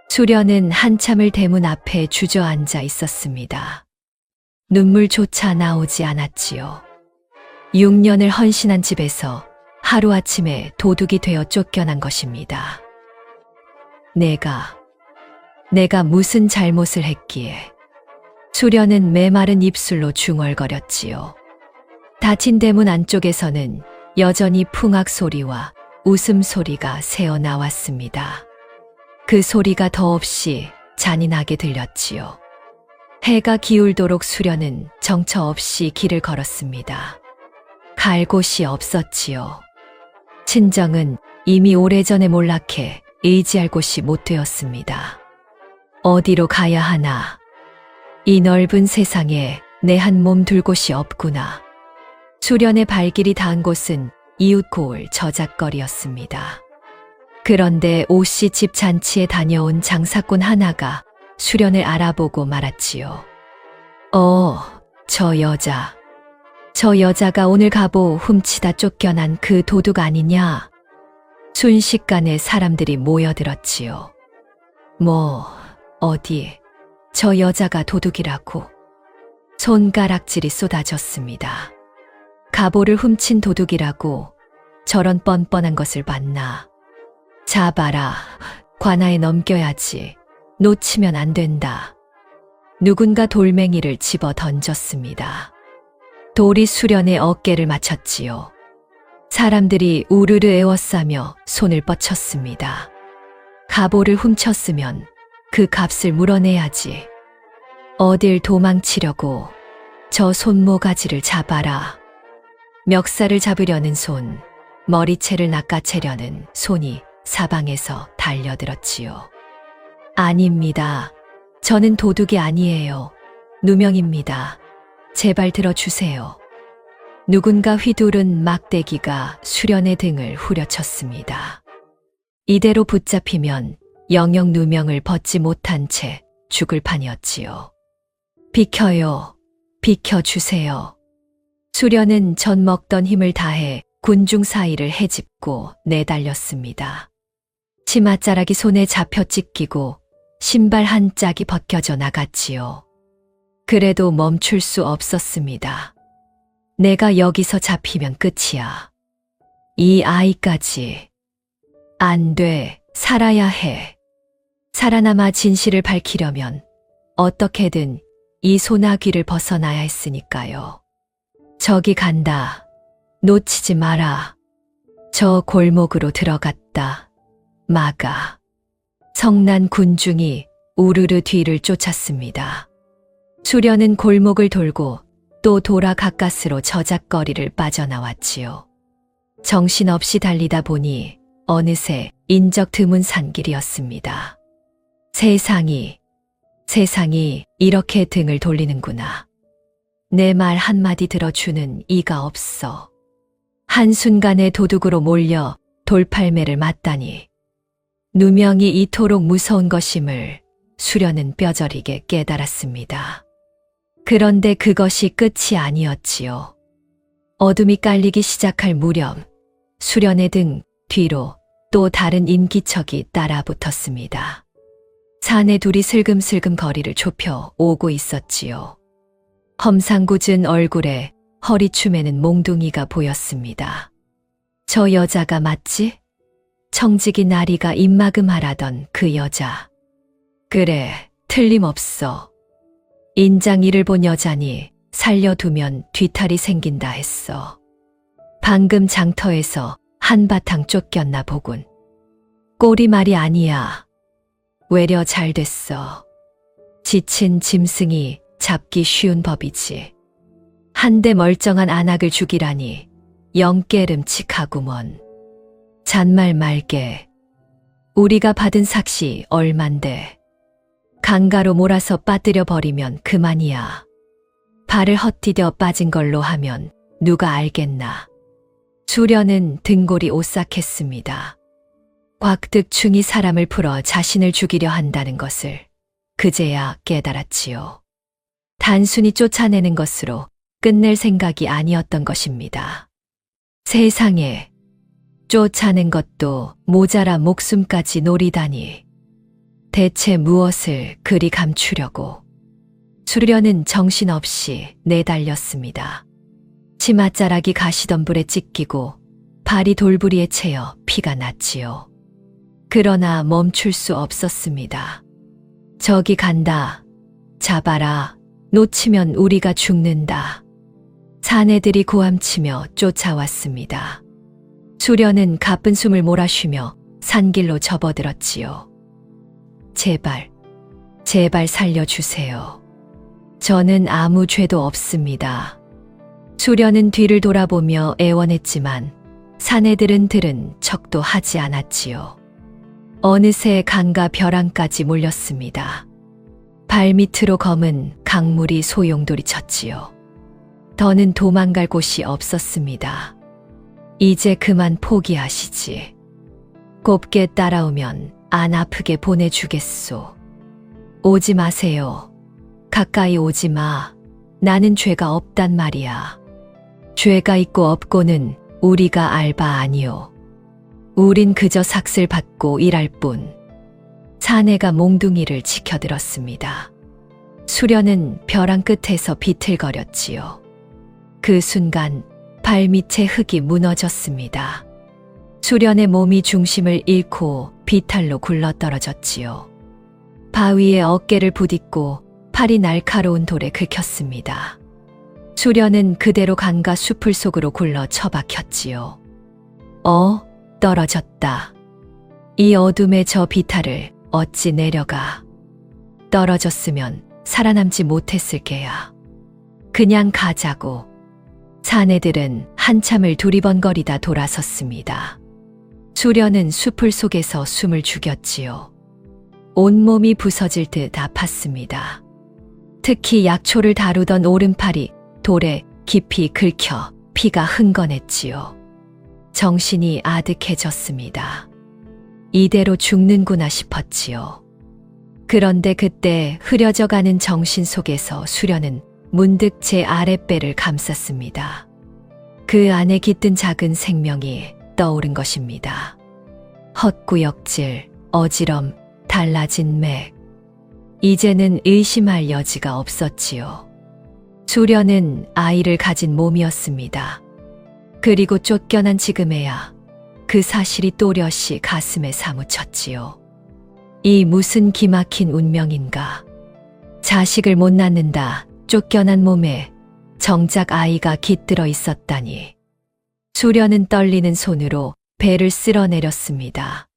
수련은 한참을 대문 앞에 주저앉아 있었습니다. 눈물조차 나오지 않았지요. 6년을 헌신한 집에서 하루아침에 도둑이 되어 쫓겨난 것입니다. 내가 무슨 잘못을 했기에. 수련은 메마른 입술로 중얼거렸지요. 닫힌 대문 안쪽에서는 여전히 풍악 소리와 웃음소리가 새어나왔습니다. 그 소리가 더없이 잔인하게 들렸지요. 해가 기울도록 수련은 정처 없이 길을 걸었습니다. 갈 곳이 없었지요. 친정은 이미 오래전에 몰락해 의지할 곳이 못 되었습니다. 어디로 가야 하나. 이 넓은 세상에 내 한 몸 둘 곳이 없구나. 수련의 발길이 닿은 곳은 이웃 고을 저작거리였습니다. 그런데 오씨 집 잔치에 다녀온 장사꾼 하나가 수련을 알아보고 말았지요. 저 여자가 오늘 갑오 훔치다 쫓겨난 그 도둑 아니냐? 순식간에 사람들이 모여들었지요. 어디, 저 여자가 도둑이라고. 손가락질이 쏟아졌습니다. 갑오를 훔친 도둑이라고 저런 뻔뻔한 것을 봤나. 잡아라, 관아에 넘겨야지. 놓치면 안 된다. 누군가 돌멩이를 집어 던졌습니다. 돌이 수련의 어깨를 맞췄지요. 사람들이 우르르 에워싸며 손을 뻗쳤습니다. 갑오를 훔쳤으면 그 값을 물어내야지. 어딜 도망치려고 저 손모가지를 잡아라. 멱살을 잡으려는 손, 머리채를 낚아채려는 손이 사방에서 달려들었지요. 아닙니다. 저는 도둑이 아니에요. 누명입니다. 제발 들어주세요. 누군가 휘두른 막대기가 수련의 등을 후려쳤습니다. 이대로 붙잡히면 영영 누명을 벗지 못한 채 죽을 판이었지요. 비켜요. 비켜주세요. 수련은 전 먹던 힘을 다해 군중 사이를 헤집고 내달렸습니다. 치맛자락이 손에 잡혀 찢기고 신발 한 짝이 벗겨져 나갔지요. 그래도 멈출 수 없었습니다. 내가 여기서 잡히면 끝이야. 이 아이까지. 안 돼. 살아야 해. 살아남아 진실을 밝히려면 어떻게든 이 소나귀를 벗어나야 했으니까요. 저기 간다. 놓치지 마라. 저 골목으로 들어갔다. 막아. 성난 군중이 우르르 뒤를 쫓았습니다. 수련은 골목을 돌고 또 돌아 가까스로 저작거리를 빠져나왔지요. 정신없이 달리다 보니 어느새 인적 드문 산길이었습니다. 세상이 이렇게 등을 돌리는구나. 내 말 한마디 들어주는 이가 없어. 한순간에 도둑으로 몰려 돌팔매를 맞다니. 누명이 이토록 무서운 것임을 수련은 뼈저리게 깨달았습니다. 그런데 그것이 끝이 아니었지요. 어둠이 깔리기 시작할 무렵 수련의 등 뒤로 또 다른 인기척이 따라 붙었습니다. 사내 둘이 슬금슬금 거리를 좁혀 오고 있었지요. 험상궂은 얼굴에 허리춤에는 몽둥이가 보였습니다. 저 여자가 맞지? 청지기 나리가 입마금하라던 그 여자. 그래, 틀림없어. 인장일을 본 여자니 살려두면 뒤탈이 생긴다 했어. 방금 장터에서 한바탕 쫓겼나 보군. 꼴이 말이 아니야. 외려 잘 됐어. 지친 짐승이 잡기 쉬운 법이지. 한데 멀쩡한 안악을 죽이라니 영 깨름칙하구먼. 잔말 말게. 우리가 받은 삭시 얼만데. 강가로 몰아서 빠뜨려 버리면 그만이야. 발을 헛디뎌 빠진 걸로 하면 누가 알겠나. 수련은 등골이 오싹했습니다. 곽득충이 사람을 풀어 자신을 죽이려 한다는 것을 그제야 깨달았지요. 단순히 쫓아내는 것으로 끝낼 생각이 아니었던 것입니다. 세상에, 쫓아낸 것도 모자라 목숨까지 노리다니. 대체 무엇을 그리 감추려고. 수련은 정신없이 내달렸습니다. 치맛자락이 가시덤불에 찢기고 발이 돌부리에 채여 피가 났지요. 그러나 멈출 수 없었습니다. 저기 간다. 잡아라. 놓치면 우리가 죽는다. 사내들이 고함치며 쫓아왔습니다. 수련은 가쁜 숨을 몰아쉬며 산길로 접어들었지요. 제발 살려주세요. 저는 아무 죄도 없습니다. 수련은 뒤를 돌아보며 애원했지만 사내들은 들은 척도 하지 않았지요. 어느새 강과 벼랑까지 몰렸습니다. 발밑으로 검은 강물이 소용돌이 쳤지요. 더는 도망갈 곳이 없었습니다. 이제 그만 포기하시지. 곱게 따라오면 안 아프게 보내주겠소. 오지 마세요. 가까이 오지 마. 나는 죄가 없단 말이야. 죄가 있고 없고는 우리가 알 바 아니오. 우린 그저 삭슬 받고 일할 뿐. 사내가 몽둥이를 지켜들었습니다. 수련은 벼랑 끝에서 비틀거렸지요. 그 순간 발밑에 흙이 무너졌습니다. 수련의 몸이 중심을 잃고 비탈로 굴러떨어졌지요. 바위에 어깨를 부딪고 팔이 날카로운 돌에 긁혔습니다. 수련은 그대로 강가 숲을 속으로 굴러 처박혔지요. 떨어졌다. 이 어둠의 저 비탈을 어찌 내려가. 떨어졌으면 살아남지 못했을 게야. 그냥 가자고. 사내들은 한참을 두리번거리다 돌아섰습니다. 수련은 숲을 속에서 숨을 죽였지요. 온몸이 부서질 듯 아팠습니다. 특히 약초를 다루던 오른팔이 돌에 깊이 긁혀 피가 흥건했지요. 정신이 아득해졌습니다. 이대로 죽는구나 싶었지요. 그런데 그때 흐려져가는 정신 속에서 수련은 문득 제 아랫배를 감쌌습니다. 그 안에 깃든 작은 생명이 떠오른 것입니다. 헛구역질, 어지럼, 달라진 맥. 이제는 의심할 여지가 없었지요. 수련은 아이를 가진 몸이었습니다. 그리고 쫓겨난 지금에야 그 사실이 또렷이 가슴에 사무쳤지요. 이 무슨 기막힌 운명인가. 자식을 못 낳는다. 쫓겨난 몸에 정작 아이가 깃들어 있었다니. 수련은 떨리는 손으로 배를 쓸어내렸습니다.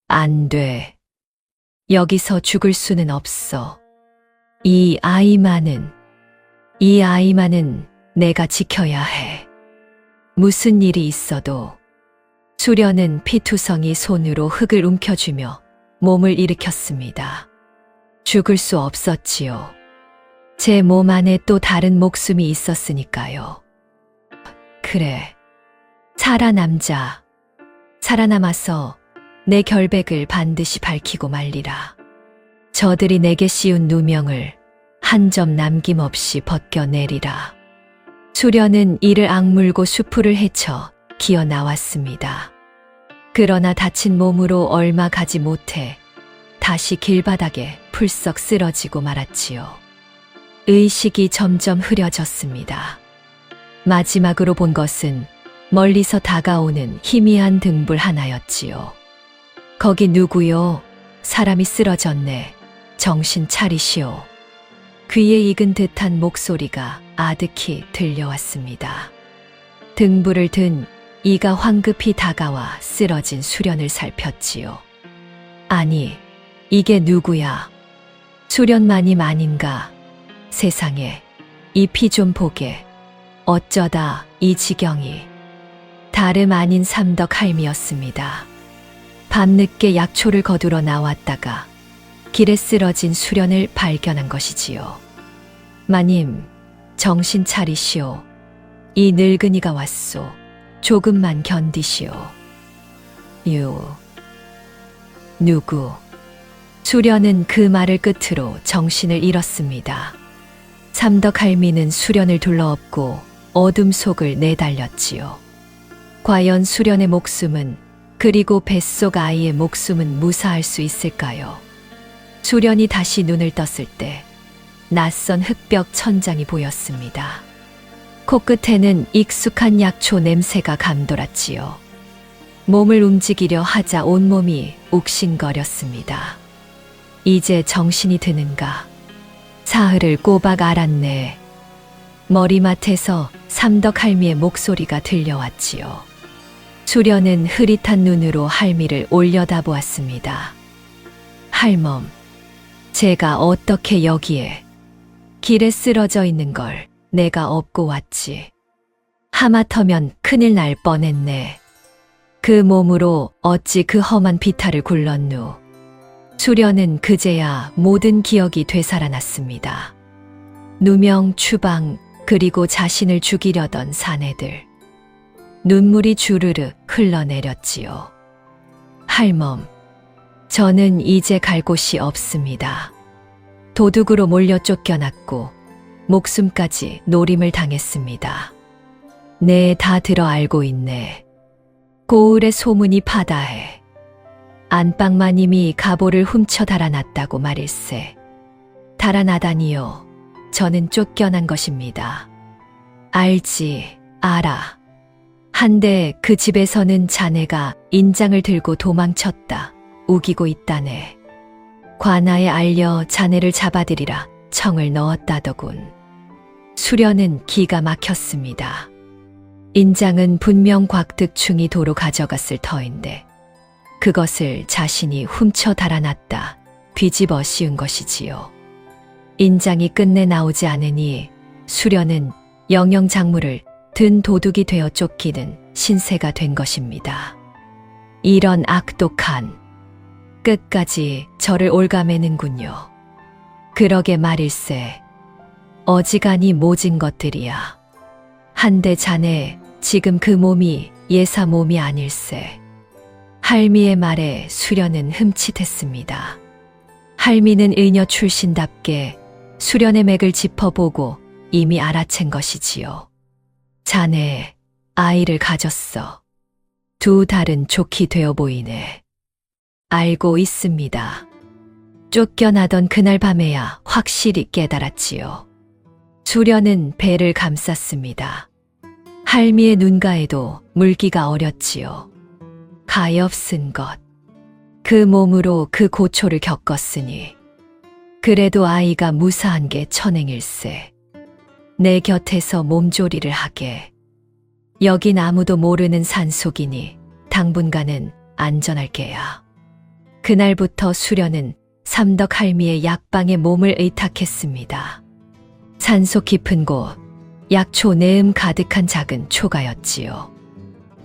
안 돼. 여기서 죽을 수는 없어. 이 아이만은 내가 지켜야 해. 무슨 일이 있어도. 수련은 피투성이 손으로 흙을 움켜쥐며 몸을 일으켰습니다. 죽을 수 없었지요. 제 몸 안에 또 다른 목숨이 있었으니까요. 그래. 살아남아서 내 결백을 반드시 밝히고 말리라. 저들이 내게 씌운 누명을 한 점 남김없이 벗겨내리라. 수련은 이를 악물고 수풀을 헤쳐 기어 나왔습니다. 그러나 다친 몸으로 얼마 가지 못해 다시 길바닥에 풀썩 쓰러지고 말았지요. 의식이 점점 흐려졌습니다. 마지막으로 본 것은 멀리서 다가오는 희미한 등불 하나였지요. 거기 누구요? 사람이 쓰러졌네. 정신 차리시오. 귀에 익은 듯한 목소리가 아득히 들려왔습니다. 등불을 든 이가 황급히 다가와 쓰러진 수련을 살폈지요. 아니, 이게 누구야? 수련마님 아닌가? 세상에, 이 피 좀 보게. 어쩌다 이 지경이. 다름 아닌 삼덕 할미였습니다. 밤늦게 약초를 거두러 나왔다가 길에 쓰러진 수련을 발견한 것이지요. 마님, 정신 차리시오. 이 늙은이가 왔소. 조금만 견디시오. 누구? 수련은 그 말을 끝으로 정신을 잃었습니다. 삼덕 할미는 수련을 둘러엎고 어둠 속을 내달렸지요. 과연 수련의 목숨은, 그리고 뱃속 아이의 목숨은 무사할 수 있을까요? 수련이 다시 눈을 떴을 때 낯선 흙벽 천장이 보였습니다. 코끝에는 익숙한 약초 냄새가 감돌았지요. 몸을 움직이려 하자 온몸이 욱신거렸습니다. 이제 정신이 드는가? 사흘을 꼬박 앓았네. 머리맡에서 삼덕 할미의 목소리가 들려왔지요. 수련은 흐릿한 눈으로 할미를 올려다보았습니다. 할멈, 제가 어떻게 여기에? 길에 쓰러져 있는 걸 내가 업고 왔지. 하마터면 큰일 날 뻔했네. 그 몸으로 어찌 그 험한 비탈을 굴렀누. 수련은 그제야 모든 기억이 되살아났습니다. 누명, 추방, 그리고 자신을 죽이려던 사내들. 눈물이 주르르 흘러내렸지요. 할멈, 저는 이제 갈 곳이 없습니다. 도둑으로 몰려 쫓겨났고 목숨까지 노림을 당했습니다. 네, 다 들어 알고 있네. 고을의 소문이 파다해. 안방마님이 가보를 훔쳐 달아났다고 말일세. 달아나다니요. 저는 쫓겨난 것입니다. 알아. 한데 그 집에서는 자네가 인장을 들고 도망쳤다. 우기고 있다네. 관아에 알려 자네를 잡아들이라 청을 넣었다더군. 수련은 기가 막혔습니다. 인장은 분명 곽득충이 도로 가져갔을 터인데 그것을 자신이 훔쳐 달아났다 뒤집어 씌운 것이지요. 인장이 끝내 나오지 않으니 수련은 영영 작물을 든 도둑이 되어 쫓기는 신세가 된 것입니다. 이런 악독한 끝까지 저를 올가매는군요. 그러게 말일세. 어지간히 모진 것들이야. 한데 자네 지금 그 몸이 예사 몸이 아닐세. 할미의 말에 수련은 흠칫했습니다. 할미는 의녀 출신답게 수련의 맥을 짚어보고 이미 알아챈 것이지요. 자네 아이를 가졌어. 두 달은 좋게 되어 보이네. 알고 있습니다. 쫓겨나던 그날 밤에야 확실히 깨달았지요. 수련은 배를 감쌌습니다. 할미의 눈가에도 물기가 어렸지요. 가엾은 것. 그 몸으로 그 고초를 겪었으니 그래도 아이가 무사한 게 천행일세. 내 곁에서 몸조리를 하게. 여긴 아무도 모르는 산속이니 당분간은 안전할 게야. 그날부터 수련은 삼덕 할미의 약방에 몸을 의탁했습니다. 산속 깊은 곳, 약초 내음 가득한 작은 초가였지요.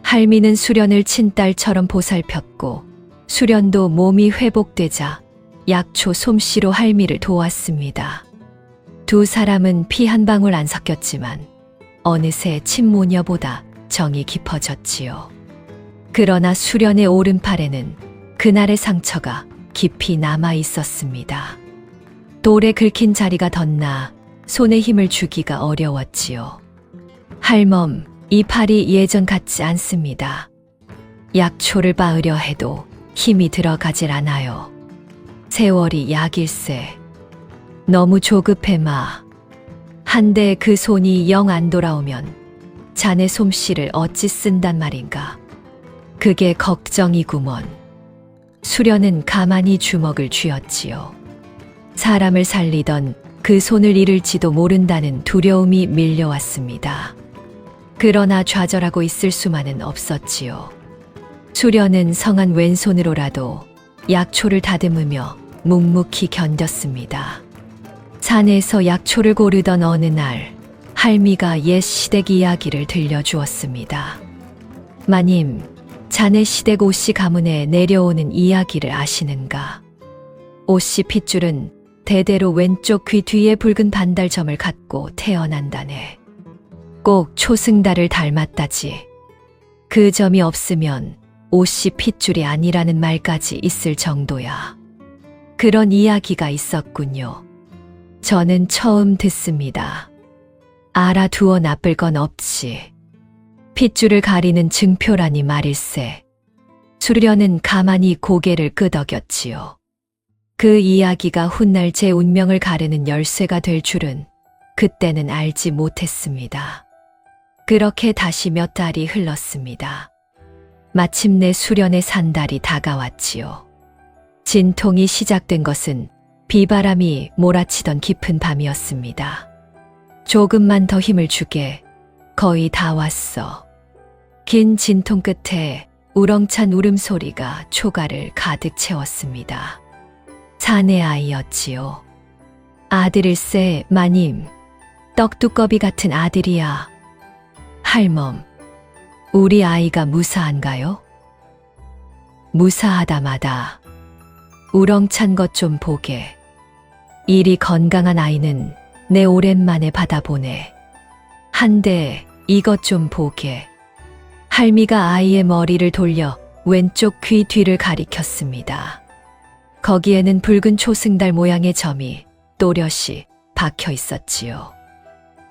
할미는 수련을 친딸처럼 보살폈고 수련도 몸이 회복되자 약초 솜씨로 할미를 도왔습니다. 두 사람은 피 한 방울 안 섞였지만 어느새 친모녀보다 정이 깊어졌지요. 그러나 수련의 오른팔에는 그날의 상처가 깊이 남아 있었습니다. 돌에 긁힌 자리가 덧나 손에 힘을 주기가 어려웠지요. 할멈, 이 팔이 예전 같지 않습니다. 약초를 빻으려 해도 힘이 들어가질 않아요. 세월이 약일세. 너무 조급해 마. 한데 그 손이 영 안 돌아오면 자네 솜씨를 어찌 쓴단 말인가. 그게 걱정이구먼. 수련은 가만히 주먹을 쥐었지요. 사람을 살리던 그 손을 잃을지도 모른다는 두려움이 밀려왔습니다. 그러나 좌절하고 있을 수만은 없었지요. 수련은 성한 왼손으로라도 약초를 다듬으며 묵묵히 견뎠습니다. 산에서 약초를 고르던 어느 날 할미가 옛 시댁 이야기를 들려주었습니다. 마님, 자네 시댁 오씨 가문에 내려오는 이야기를 아시는가? 오씨 핏줄은 대대로 왼쪽 귀 뒤에 붉은 반달점을 갖고 태어난다네. 꼭 초승달을 닮았다지. 그 점이 없으면 오씨 핏줄이 아니라는 말까지 있을 정도야. 그런 이야기가 있었군요. 저는 처음 듣습니다. 알아두어 나쁠 건 없지. 핏줄을 가리는 증표라니 말일세. 수련은 가만히 고개를 끄덕였지요. 그 이야기가 훗날 제 운명을 가르는 열쇠가 될 줄은 그때는 알지 못했습니다. 그렇게 다시 몇 달이 흘렀습니다. 마침내 수련의 산달이 다가왔지요. 진통이 시작된 것은 비바람이 몰아치던 깊은 밤이었습니다. 조금만 더 힘을 주게. 거의 다 왔어. 긴 진통 끝에 우렁찬 울음소리가 초가를 가득 채웠습니다. 사내 아이였지요. 아들일세, 마님. 떡두꺼비 같은 아들이야. 할멈, 우리 아이가 무사한가요? 무사하다마다. 우렁찬 것 좀 보게. 이리 건강한 아이는 내 오랜만에 받아보네. 한데 이것 좀 보게. 할미가 아이의 머리를 돌려 왼쪽 귀 뒤를 가리켰습니다. 거기에는 붉은 초승달 모양의 점이 또렷이 박혀 있었지요.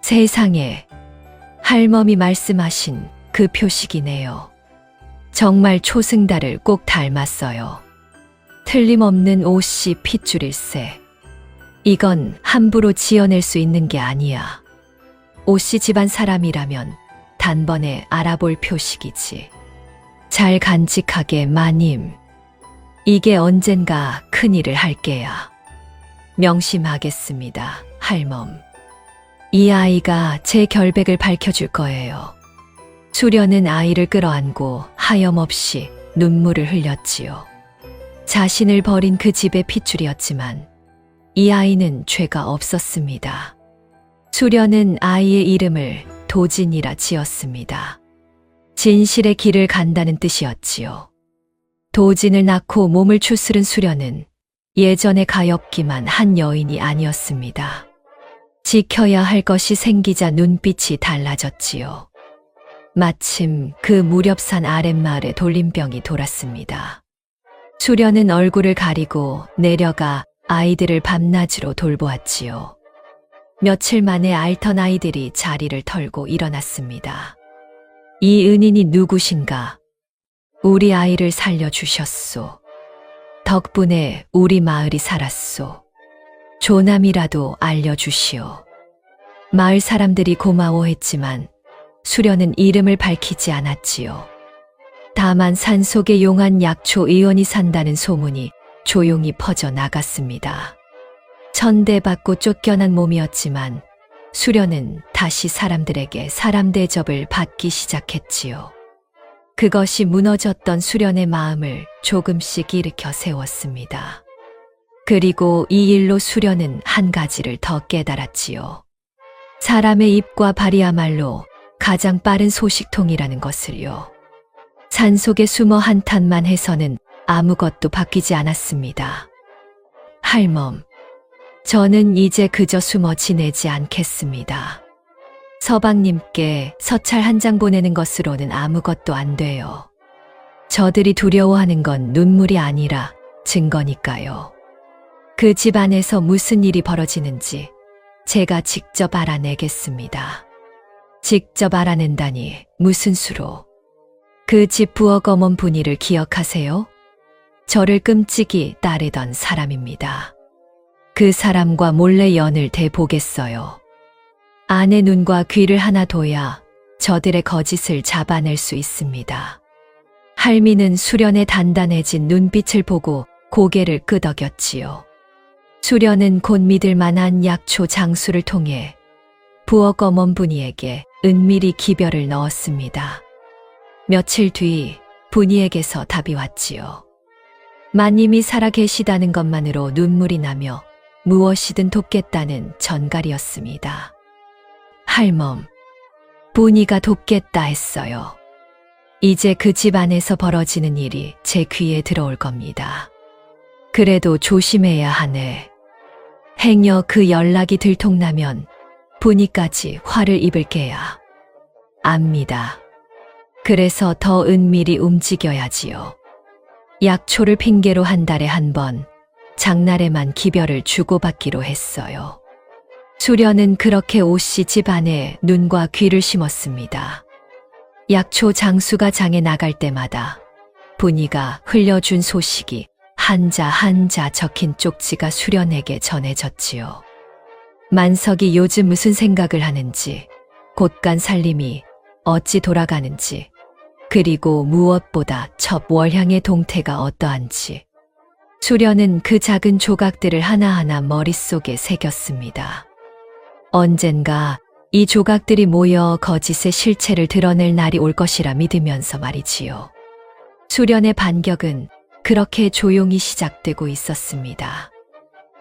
세상에, 할멈이 말씀하신 그 표식이네요. 정말 초승달을 꼭 닮았어요. 틀림없는 오씨 핏줄일세. 이건 함부로 지어낼 수 있는 게 아니야. 오씨 집안 사람이라면 단번에 알아볼 표식이지. 잘 간직하게, 마님. 이게 언젠가 큰일을 할 게야. 명심하겠습니다, 할멈. 이 아이가 제 결백을 밝혀줄 거예요. 수련은 아이를 끌어안고 하염없이 눈물을 흘렸지요. 자신을 버린 그 집의 핏줄이었지만 이 아이는 죄가 없었습니다. 수련은 아이의 이름을 도진이라 지었습니다. 진실의 길을 간다는 뜻이었지요. 도진을 낳고 몸을 추스른 수련은 예전에 가엾기만 한 여인이 아니었습니다. 지켜야 할 것이 생기자 눈빛이 달라졌지요. 마침 그 무렵산 아랫마을에 돌림병이 돌았습니다. 수련은 얼굴을 가리고 내려가 아이들을 밤낮으로 돌보았지요. 며칠 만에 앓던 아이들이 자리를 털고 일어났습니다. 이 은인이 누구신가? 우리 아이를 살려주셨소. 덕분에 우리 마을이 살았소. 조남이라도 알려주시오. 마을 사람들이 고마워했지만 수련은 이름을 밝히지 않았지요. 다만 산속에 용한 약초 의원이 산다는 소문이 조용히 퍼져 나갔습니다. 천대받고 쫓겨난 몸이었지만 수련은 다시 사람들에게 사람 대접을 받기 시작했지요. 그것이 무너졌던 수련의 마음을 조금씩 일으켜 세웠습니다. 그리고 이 일로 수련은 한 가지를 더 깨달았지요. 사람의 입과 발이야말로 가장 빠른 소식통이라는 것을요. 산속에 숨어 한탄만 해서는 아무것도 바뀌지 않았습니다. 할멈, 저는 이제 그저 숨어 지내지 않겠습니다. 서방님께 서찰 한 장 보내는 것으로는 아무것도 안 돼요. 저들이 두려워하는 건 눈물이 아니라 증거니까요. 그 집 안에서 무슨 일이 벌어지는지 제가 직접 알아내겠습니다. 직접 알아낸다니 무슨 수로? 그 집 부엌 어멈 분이를 기억하세요? 저를 끔찍이 따르던 사람입니다. 그 사람과 몰래 연을 대보겠어요. 아내 눈과 귀를 하나 둬야 저들의 거짓을 잡아낼 수 있습니다. 할미는 수련의 단단해진 눈빛을 보고 고개를 끄덕였지요. 수련은 곧 믿을 만한 약초 장수를 통해 부엌 어멈분이에게 은밀히 기별을 넣었습니다. 며칠 뒤 분이에게서 답이 왔지요. 마님이 살아 계시다는 것만으로 눈물이 나며 무엇이든 돕겠다는 전갈이었습니다. 할멈, 분이가 돕겠다 했어요. 이제 그 집 안에서 벌어지는 일이 제 귀에 들어올 겁니다. 그래도 조심해야 하네. 행여 그 연락이 들통나면 분이까지 화를 입을 게야. 압니다. 그래서 더 은밀히 움직여야지요. 약초를 핑계로 한 달에 한 번, 장날에만 기별을 주고받기로 했어요. 수련은 그렇게 오씨 집안에 눈과 귀를 심었습니다. 약초 장수가 장에 나갈 때마다 분이가 흘려준 소식이 한자 한자 적힌 쪽지가 수련에게 전해졌지요. 만석이 요즘 무슨 생각을 하는지, 곳간 살림이 어찌 돌아가는지, 그리고 무엇보다 첩 월향의 동태가 어떠한지, 수련은 그 작은 조각들을 하나하나 머릿속에 새겼습니다. 언젠가 이 조각들이 모여 거짓의 실체를 드러낼 날이 올 것이라 믿으면서 말이지요. 수련의 반격은 그렇게 조용히 시작되고 있었습니다.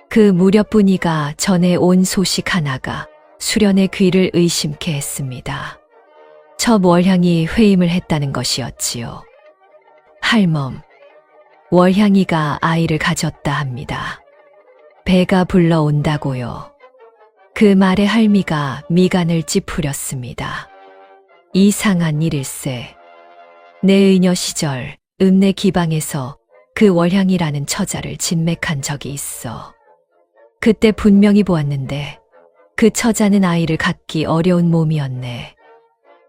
그 무렵 분이가 전해 온 소식 하나가 수련의 귀를 의심케 했습니다. 첩 월향이 회임을 했다는 것이었지요. 할멈, 월향이가 아이를 가졌다 합니다. 배가 불러온다고요. 그 말에 할미가 미간을 찌푸렸습니다. 이상한 일일세. 내 의녀 시절 읍내 기방에서 그 월향이라는 처자를 진맥한 적이 있어. 그때 분명히 보았는데 그 처자는 아이를 갖기 어려운 몸이었네.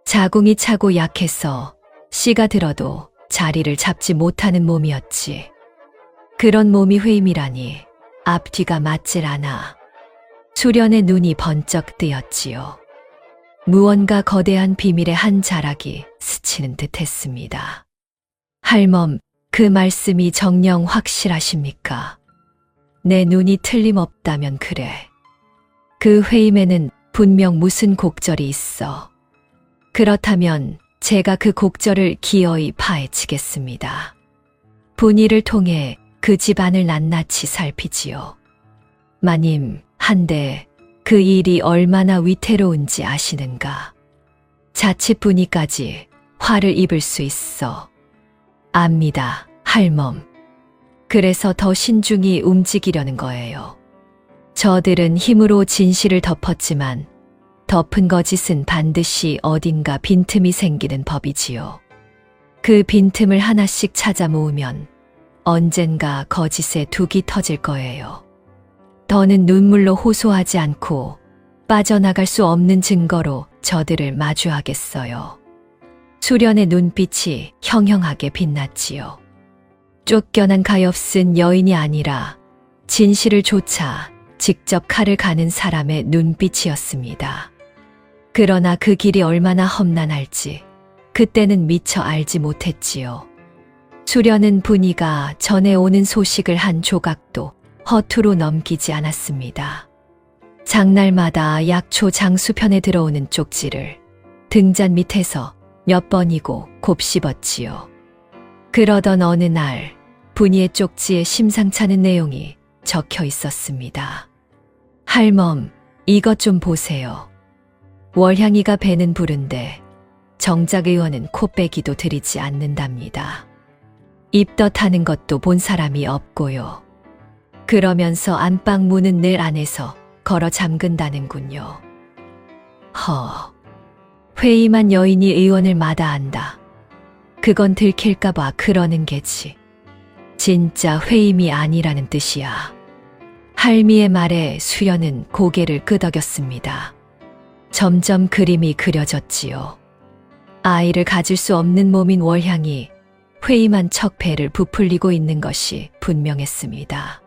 자궁이 차고 약해서 씨가 들어도 자리를 잡지 못하는 몸이었지. 그런 몸이 회임이라니 앞뒤가 맞질 않아. 수련의 눈이 번쩍 뜨였지요. 무언가 거대한 비밀의 한 자락이 스치는 듯 했습니다. 할멈, 그 말씀이 정녕 확실하십니까? 내 눈이 틀림없다면 그래. 그 회임에는 분명 무슨 곡절이 있어. 그렇다면 제가 그 곡절을 기어이 파헤치겠습니다. 분이를 통해 그 집안을 낱낱이 살피지요. 마님, 한데 그 일이 얼마나 위태로운지 아시는가? 자칫 분이까지 화를 입을 수 있어. 압니다, 할멈. 그래서 더 신중히 움직이려는 거예요. 저들은 힘으로 진실을 덮었지만 덮은 거짓은 반드시 어딘가 빈틈이 생기는 법이지요. 그 빈틈을 하나씩 찾아 모으면 언젠가 거짓의 둑이 터질 거예요. 더는 눈물로 호소하지 않고 빠져나갈 수 없는 증거로 저들을 마주하겠어요. 수련의 눈빛이 형형하게 빛났지요. 쫓겨난 가엾은 여인이 아니라 진실을 쫓아 직접 칼을 가는 사람의 눈빛이었습니다. 그러나 그 길이 얼마나 험난할지 그때는 미처 알지 못했지요. 수련은 분이가 전해 오는 소식을 한 조각도 허투루 넘기지 않았습니다. 장날마다 약초 장수편에 들어오는 쪽지를 등잔 밑에서 몇 번이고 곱씹었지요. 그러던 어느 날 분이의 쪽지에 심상찮은 내용이 적혀 있었습니다. 할멈, 이것 좀 보세요. 월향이가 배는 부른데 정작 의원은 코빼기도 들이지 않는답니다. 입덧하는 것도 본 사람이 없고요. 그러면서 안방 문은 늘 안에서 걸어 잠근다는군요. 회의만 여인이 의원을 마다한다. 그건 들킬까봐 그러는 게지. 진짜 회임이 아니라는 뜻이야. 할미의 말에 수연은 고개를 끄덕였습니다. 점점 그림이 그려졌지요. 아이를 가질 수 없는 몸인 월향이 회임한 척 배를 부풀리고 있는 것이 분명했습니다.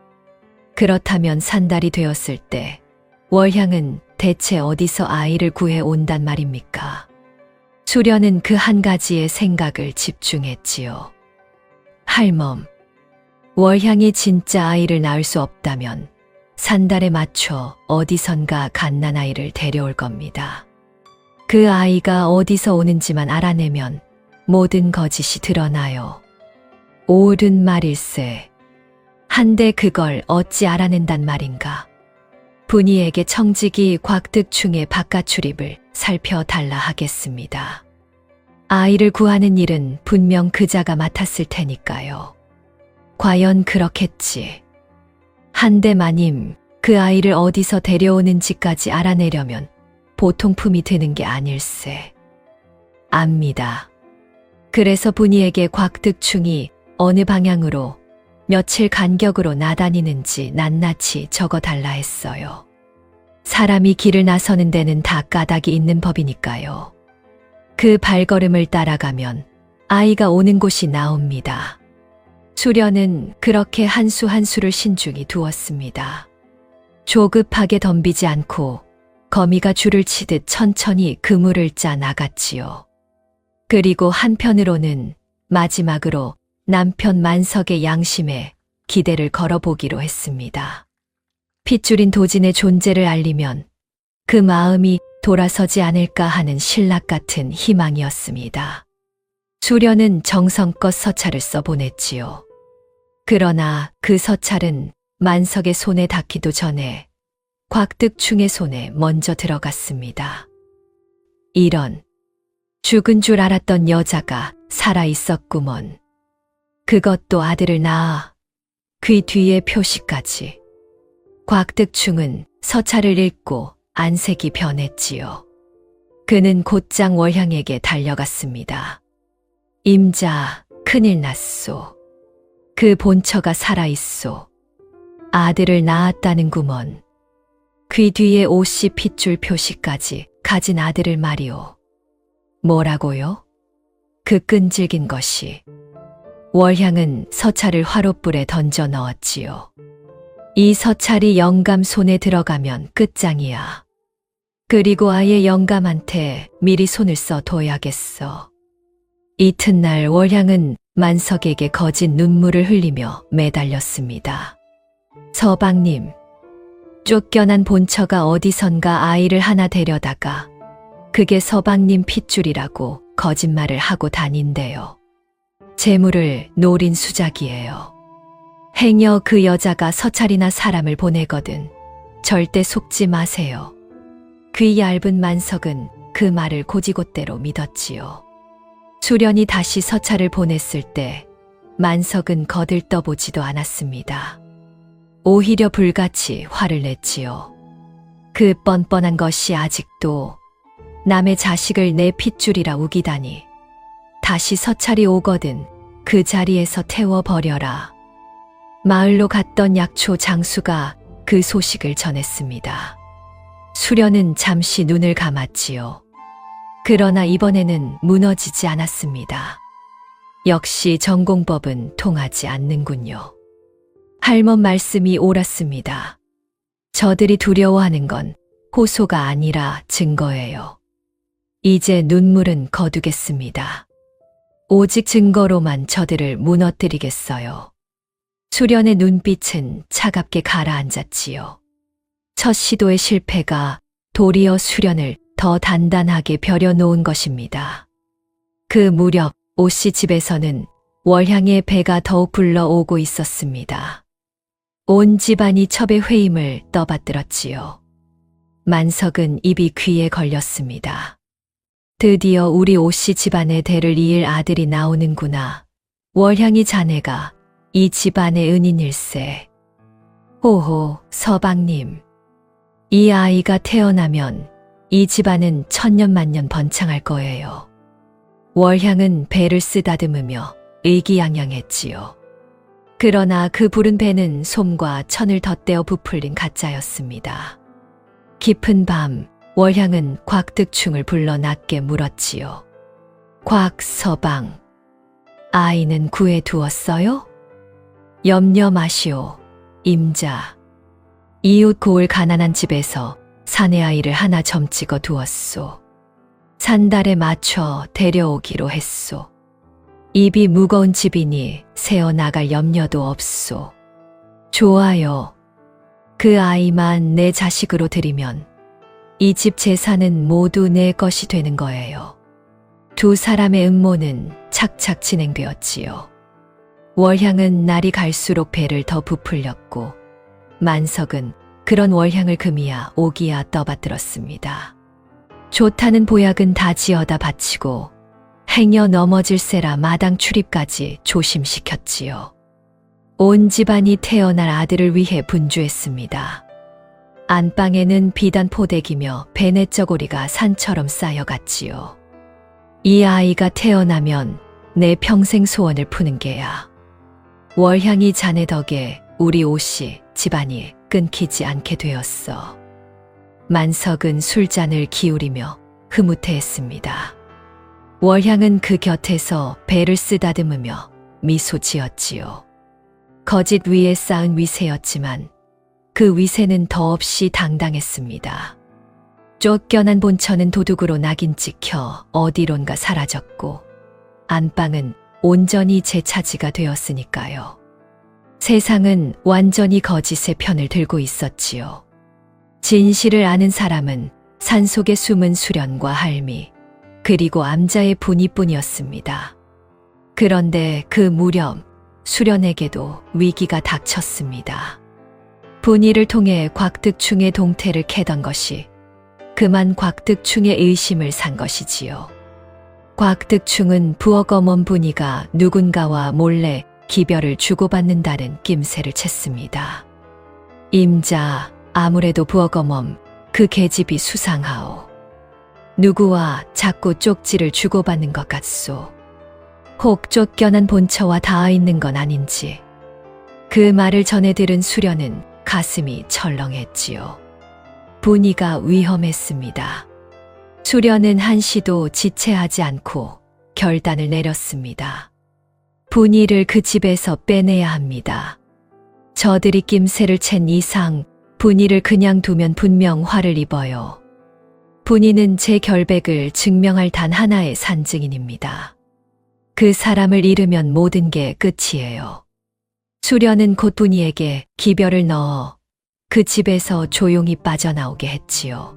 그렇다면 산달이 되었을 때 월향은 대체 어디서 아이를 구해 온단 말입니까? 수련은 그 한 가지의 생각을 집중했지요. 할멈, 월향이 진짜 아이를 낳을 수 없다면 산달에 맞춰 어디선가 갓난아이를 데려올 겁니다. 그 아이가 어디서 오는지만 알아내면 모든 거짓이 드러나요. 옳은 말일세. 한데 그걸 어찌 알아낸단 말인가? 분이에게 청직이 곽득충의 바깥 출입을 살펴달라 하겠습니다. 아이를 구하는 일은 분명 그자가 맡았을 테니까요. 과연 그렇겠지. 한데 마님, 그 아이를 어디서 데려오는지까지 알아내려면 보통 품이 드는 게 아닐세. 압니다. 그래서 분이에게 곽득충이 어느 방향으로 며칠 간격으로 나다니는지 낱낱이 적어달라 했어요. 사람이 길을 나서는 데는 다 까닭이 있는 법이니까요. 그 발걸음을 따라가면 아이가 오는 곳이 나옵니다. 수련은 그렇게 한 수 한 수를 신중히 두었습니다. 조급하게 덤비지 않고 거미가 줄을 치듯 천천히 그물을 짜 나갔지요. 그리고 한편으로는 마지막으로 남편 만석의 양심에 기대를 걸어보기로 했습니다. 핏줄인 도진의 존재를 알리면 그 마음이 돌아서지 않을까 하는 신락 같은 희망이었습니다. 수련은 정성껏 서찰을 써보냈지요. 그러나 그 서찰은 만석의 손에 닿기도 전에 곽득충의 손에 먼저 들어갔습니다. 이런, 죽은 줄 알았던 여자가 살아 있었구먼. 그것도 아들을 낳아 귀 뒤에 표시까지. 곽득충은 서찰을 읽고 안색이 변했지요. 그는 곧장 월향에게 달려갔습니다. 임자, 큰일 났소. 그 본처가 살아있소. 아들을 낳았다는구먼. 귀 뒤에 옷이 핏줄 표시까지 가진 아들을 말이오. 뭐라고요? 그 끈질긴 것이. 월향은 서찰을 화롯불에 던져 넣었지요. 이 서찰이 영감 손에 들어가면 끝장이야. 그리고 아예 영감한테 미리 손을 써둬야겠어. 이튿날 월향은 만석에게 거짓 눈물을 흘리며 매달렸습니다. 서방님, 쫓겨난 본처가 어디선가 아이를 하나 데려다가 그게 서방님 핏줄이라고 거짓말을 하고 다닌대요. 재물을 노린 수작이에요. 행여 그 여자가 서찰이나 사람을 보내거든 절대 속지 마세요. 귀 얇은 만석은 그 말을 고지곳대로 믿었지요. 수련이 다시 서찰을 보냈을 때 만석은 거들떠보지도 않았습니다. 오히려 불같이 화를 냈지요. 그 뻔뻔한 것이 아직도 남의 자식을 내 핏줄이라 우기다니. 다시 서찰이 오거든 그 자리에서 태워버려라. 마을로 갔던 약초 장수가 그 소식을 전했습니다. 수련은 잠시 눈을 감았지요. 그러나 이번에는 무너지지 않았습니다. 역시 전공법은 통하지 않는군요. 할멈 말씀이 옳았습니다. 저들이 두려워하는 건 호소가 아니라 증거예요. 이제 눈물은 거두겠습니다. 오직 증거로만 저들을 무너뜨리겠어요. 수련의 눈빛은 차갑게 가라앉았지요. 첫 시도의 실패가 도리어 수련을 더 단단하게 벼려놓은 것입니다. 그 무렵 오씨 집에서는 월향의 배가 더욱 불러오고 있었습니다. 온 집안이 첩의 회임을 떠받들었지요. 만석은 입이 귀에 걸렸습니다. 드디어 우리 오씨 집안의 대를 이을 아들이 나오는구나. 월향이 자네가 이 집안의 은인일세. 호호, 서방님. 이 아이가 태어나면 이 집안은 천년만년 번창할 거예요. 월향은 배를 쓰다듬으며 의기양양했지요. 그러나 그 부른 배는 솜과 천을 덧대어 부풀린 가짜였습니다. 깊은 밤 월향은 곽득충을 불러 낮게 물었지요. 곽서방, 아이는 구해 두었어요? 염려 마시오, 임자. 이웃 고을 가난한 집에서 사내 아이를 하나 점찍어 두었소. 산달에 맞춰 데려오기로 했소. 입이 무거운 집이니 새어나갈 염려도 없소. 좋아요. 그 아이만 내 자식으로 들이면 이 집 재산은 모두 내 것이 되는 거예요. 두 사람의 음모는 착착 진행되었지요. 월향은 날이 갈수록 배를 더 부풀렸고 만석은 그런 월향을 금이야 오기야 떠받들었습니다. 좋다는 보약은 다 지어다 바치고 행여 넘어질세라 마당 출입까지 조심시켰지요. 온 집안이 태어날 아들을 위해 분주했습니다. 안방에는 비단 포대기며 베네쩌고리가 산처럼 쌓여갔지요. 이 아이가 태어나면 내 평생 소원을 푸는 게야. 월향이 자네 덕에 우리 오씨 집안이 끊기지 않게 되었어. 만석은 술잔을 기울이며 흐뭇해했습니다. 월향은 그 곁에서 배를 쓰다듬으며 미소 지었지요. 거짓 위에 쌓은 위세였지만 그 위세는 더없이 당당했습니다. 쫓겨난 본처는 도둑으로 낙인 찍혀 어디론가 사라졌고 안방은 온전히 제 차지가 되었으니까요. 세상은 완전히 거짓의 편을 들고 있었지요. 진실을 아는 사람은 산속에 숨은 수련과 할미, 그리고 암자의 분이뿐이었습니다. 그런데 그 무렵 수련에게도 위기가 닥쳤습니다. 분이를 통해 곽득충의 동태를 캐던 것이 그만 곽득충의 의심을 산 것이지요. 곽득충은 부엌어멈 분이가 누군가와 몰래 기별을 주고받는다는 낌새를 챘습니다. 임자, 아무래도 부엌어멈, 그 계집이 수상하오. 누구와 자꾸 쪽지를 주고받는 것 같소. 혹 쫓겨난 본처와 닿아 있는 건 아닌지. 그 말을 전해 들은 수련은 가슴이 철렁했지요. 분위가 위험했습니다. 수련은 한시도 지체하지 않고 결단을 내렸습니다. 분이를 그 집에서 빼내야 합니다. 저들이 낌새를 챈 이상 분이를 그냥 두면 분명 화를 입어요. 분이는 제 결백을 증명할 단 하나의 산증인입니다. 그 사람을 잃으면 모든 게 끝이에요. 수련은 곧 분이에게 기별을 넣어 그 집에서 조용히 빠져나오게 했지요.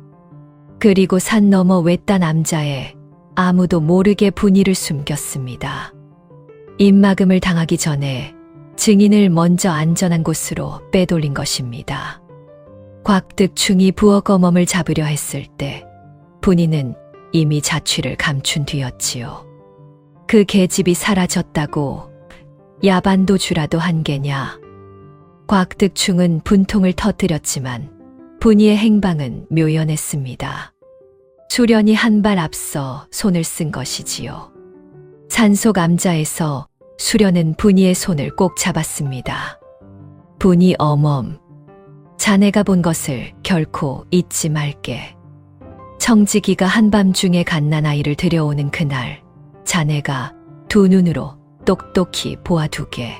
그리고 산 너머 외딴 암자에 아무도 모르게 분이를 숨겼습니다. 입막음을 당하기 전에 증인을 먼저 안전한 곳으로 빼돌린 것입니다. 곽득충이 부어검엄을 잡으려 했을 때 분이는 이미 자취를 감춘 뒤였지요. 그 계집이 사라졌다고 야반도주라도 한 게냐. 곽득충은 분통을 터뜨렸지만 분이의 행방은 묘연했습니다. 수련이 한 발 앞서 손을 쓴 것이지요. 산속 암자에서 수련은 분이의 손을 꼭 잡았습니다. 분이 어멈, 자네가 본 것을 결코 잊지 말게. 청지기가 한밤중에 갓난아이를 들여오는 그날, 자네가 두 눈으로 똑똑히 보아두게.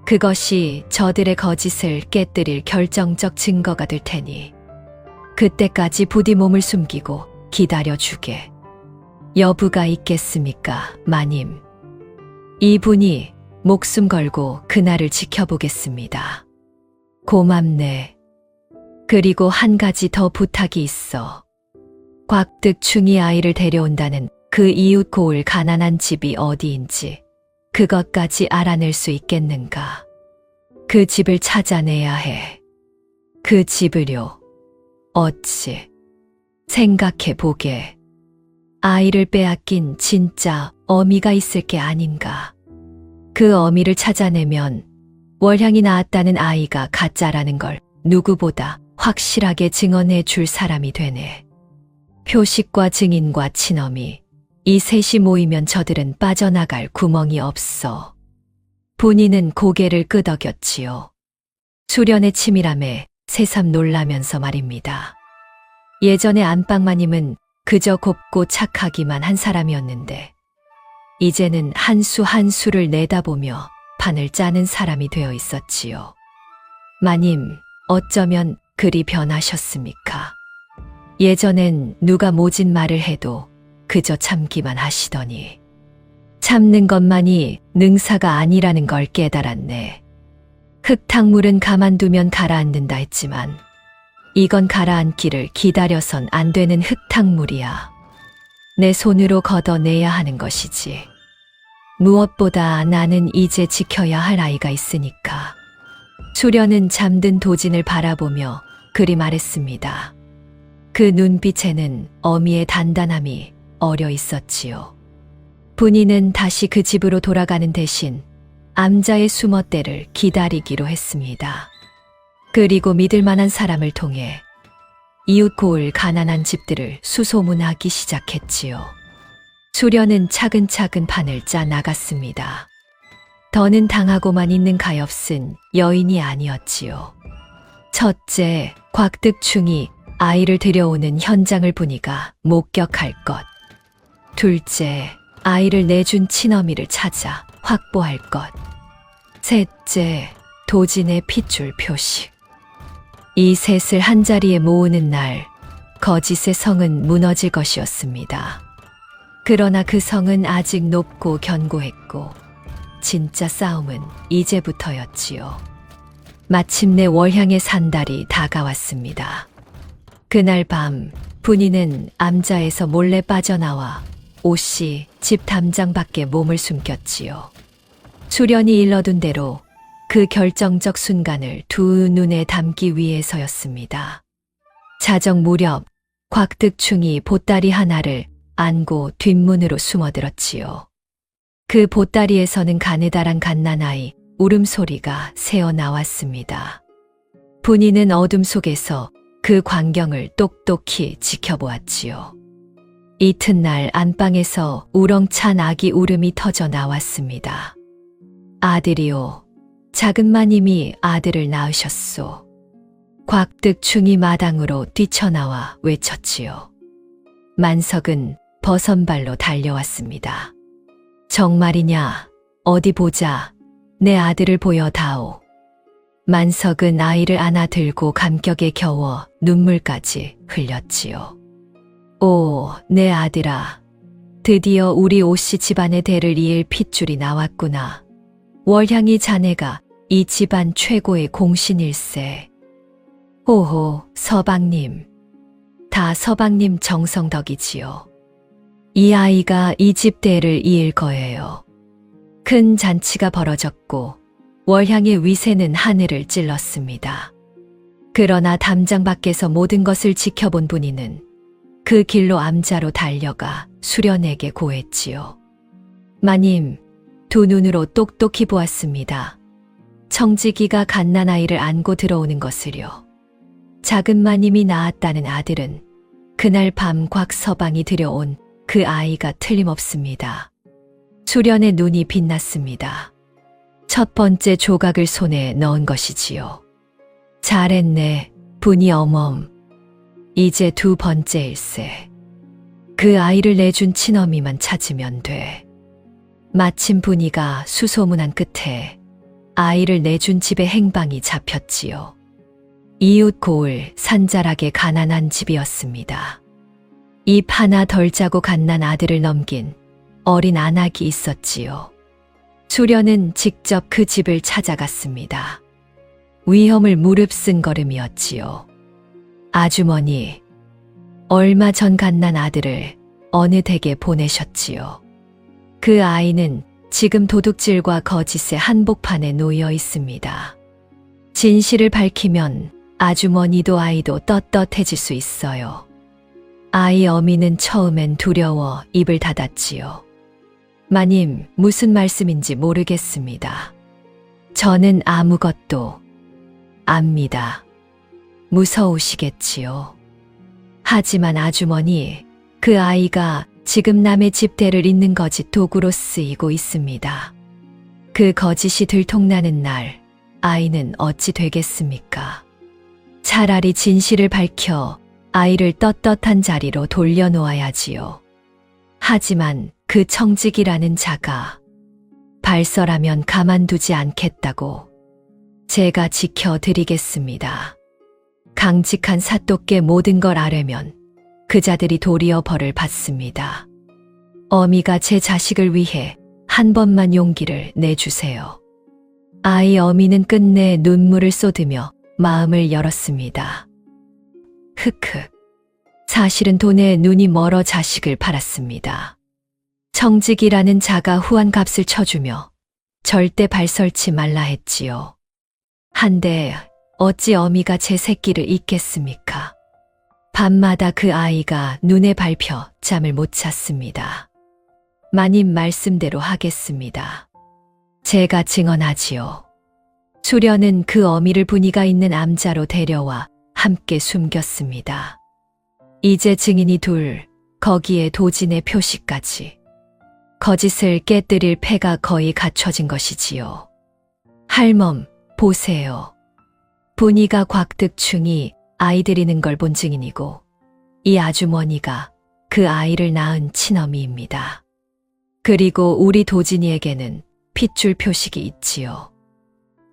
그것이 저들의 거짓을 깨뜨릴 결정적 증거가 될 테니 그때까지 부디 몸을 숨기고 기다려주게. 여부가 있겠습니까, 마님? 이분이 목숨 걸고 그날을 지켜보겠습니다. 고맙네. 그리고 한 가지 더 부탁이 있어. 곽득충이 아이를 데려온다는 그 이웃 고을 가난한 집이 어디인지 그것까지 알아낼 수 있겠는가? 그 집을 찾아내야 해. 그 집을요. 어찌? 생각해 보게. 아이를 빼앗긴 진짜 어미가 있을 게 아닌가. 그 어미를 찾아내면 월향이 낳았다는 아이가 가짜라는 걸 누구보다 확실하게 증언해 줄 사람이 되네. 표식과 증인과 친어미, 이 셋이 모이면 저들은 빠져나갈 구멍이 없어. 본인은 고개를 끄덕였지요. 수련의 치밀함에 새삼 놀라면서 말입니다. 예전에 안방마님은 그저 곱고 착하기만 한 사람이었는데 이제는 한 수 한 수를 내다보며 판을 짜는 사람이 되어 있었지요. 마님, 어쩌면 그리 변하셨습니까? 예전엔 누가 모진 말을 해도 그저 참기만 하시더니 참는 것만이 능사가 아니라는 걸 깨달았네. 흙탕물은 가만두면 가라앉는다 했지만 이건 가라앉기를 기다려선 안 되는 흙탕물이야. 내 손으로 걷어내야 하는 것이지. 무엇보다 나는 이제 지켜야 할 아이가 있으니까. 수련은 잠든 도진을 바라보며 그리 말했습니다. 그 눈빛에는 어미의 단단함이 어려 있었지요. 분이는 다시 그 집으로 돌아가는 대신 암자의 수모 때를 기다리기로 했습니다. 그리고 믿을 만한 사람을 통해 이웃 고을 가난한 집들을 수소문하기 시작했지요. 수련은 차근차근 판을 짜 나갔습니다. 더는 당하고만 있는 가엾은 여인이 아니었지요. 첫째, 곽득충이 아이를 들여오는 현장을 분이가 목격할 것. 둘째, 아이를 내준 친어미를 찾아 확보할 것. 셋째, 도진의 핏줄 표식. 이 셋을 한자리에 모으는 날, 거짓의 성은 무너질 것이었습니다. 그러나 그 성은 아직 높고 견고했고 진짜 싸움은 이제부터였지요. 마침내 월향의 산달이 다가왔습니다. 그날 밤 분이는 암자에서 몰래 빠져나와 옷이 집 담장 밖에 몸을 숨겼지요. 수련이 일러둔 대로 그 결정적 순간을 두 눈에 담기 위해서였습니다. 자정 무렵 곽득충이 보따리 하나를 안고 뒷문으로 숨어들었지요. 그 보따리에서는 가느다란 갓난아이 울음소리가 새어나왔습니다. 분이는 어둠 속에서 그 광경을 똑똑히 지켜보았지요. 이튿날 안방에서 우렁찬 아기 울음이 터져 나왔습니다. 아들이요, 작은 마님이 아들을 낳으셨소. 곽득충이 마당으로 뛰쳐나와 외쳤지요. 만석은 버선발로 달려왔습니다. 정말이냐? 어디 보자. 내 아들을 보여다오. 만석은 아이를 안아 들고 감격에 겨워 눈물까지 흘렸지요. 오, 내 아들아. 드디어 우리 오씨 집안의 대를 이을 핏줄이 나왔구나. 월향이 자네가 이 집안 최고의 공신일세. 호호, 서방님. 다 서방님 정성덕이지요. 이 아이가 이 집 대를 이을 거예요. 큰 잔치가 벌어졌고 월향의 위세는 하늘을 찔렀습니다. 그러나 담장 밖에서 모든 것을 지켜본 분이는 그 길로 암자로 달려가 수련에게 고했지요. 마님, 두 눈으로 똑똑히 보았습니다. 청지기가 갓난아이를 안고 들어오는 것을요. 작은 마님이 낳았다는 아들은 그날 밤 곽서방이 들여온 그 아이가 틀림없습니다. 수련의 눈이 빛났습니다. 첫 번째 조각을 손에 넣은 것이지요. 잘했네, 분이 어멈. 이제 두 번째일세. 그 아이를 내준 친어미만 찾으면 돼. 마침 분이가 수소문한 끝에 아이를 내준 집의 행방이 잡혔지요. 이웃 고을 산자락에 가난한 집이었습니다. 입 하나 덜 짜고 갓난 아들을 넘긴 어린 안악이 있었지요. 수련은 직접 그 집을 찾아갔습니다. 위험을 무릅쓴 걸음이었지요. 아주머니, 얼마 전 갓난 아들을 어느 댁에 보내셨지요. 그 아이는 지금 도둑질과 거짓의 한복판에 놓여 있습니다. 진실을 밝히면 아주머니도 아이도 떳떳해질 수 있어요. 아이 어미는 처음엔 두려워 입을 닫았지요. 마님, 무슨 말씀인지 모르겠습니다. 저는 아무것도 압니다. 무서우시겠지요. 하지만 아주머니, 그 아이가 지금 남의 집대를 잇는 거짓 도구로 쓰이고 있습니다. 그 거짓이 들통나는 날, 아이는 어찌 되겠습니까? 차라리 진실을 밝혀 아이를 떳떳한 자리로 돌려놓아야지요. 하지만 그 청직이라는 자가 발설하면 가만두지 않겠다고 제가 지켜드리겠습니다. 강직한 사또께 모든 걸 아뢰면 그 자들이 도리어 벌을 받습니다. 어미가 제 자식을 위해 한 번만 용기를 내주세요. 아이 어미는 끝내 눈물을 쏟으며 마음을 열었습니다. 흑흑. 사실은 돈에 눈이 멀어 자식을 팔았습니다. 청직이라는 자가 후한 값을 쳐주며 절대 발설치 말라 했지요. 한데 어찌 어미가 제 새끼를 잊겠습니까? 밤마다 그 아이가 눈에 밟혀 잠을 못 잤습니다. 마님 말씀대로 하겠습니다. 제가 증언하지요. 수련은 그 어미를 분이가 있는 암자로 데려와 함께 숨겼습니다. 이제 증인이 둘, 거기에 도진의 표시까지. 거짓을 깨뜨릴 패가 거의 갖춰진 것이지요. 할멈, 보세요. 분이가 곽득충이 아이 들이는 걸 본 증인이고 이 아주머니가 그 아이를 낳은 친어미입니다. 그리고 우리 도진이에게는 핏줄 표식이 있지요.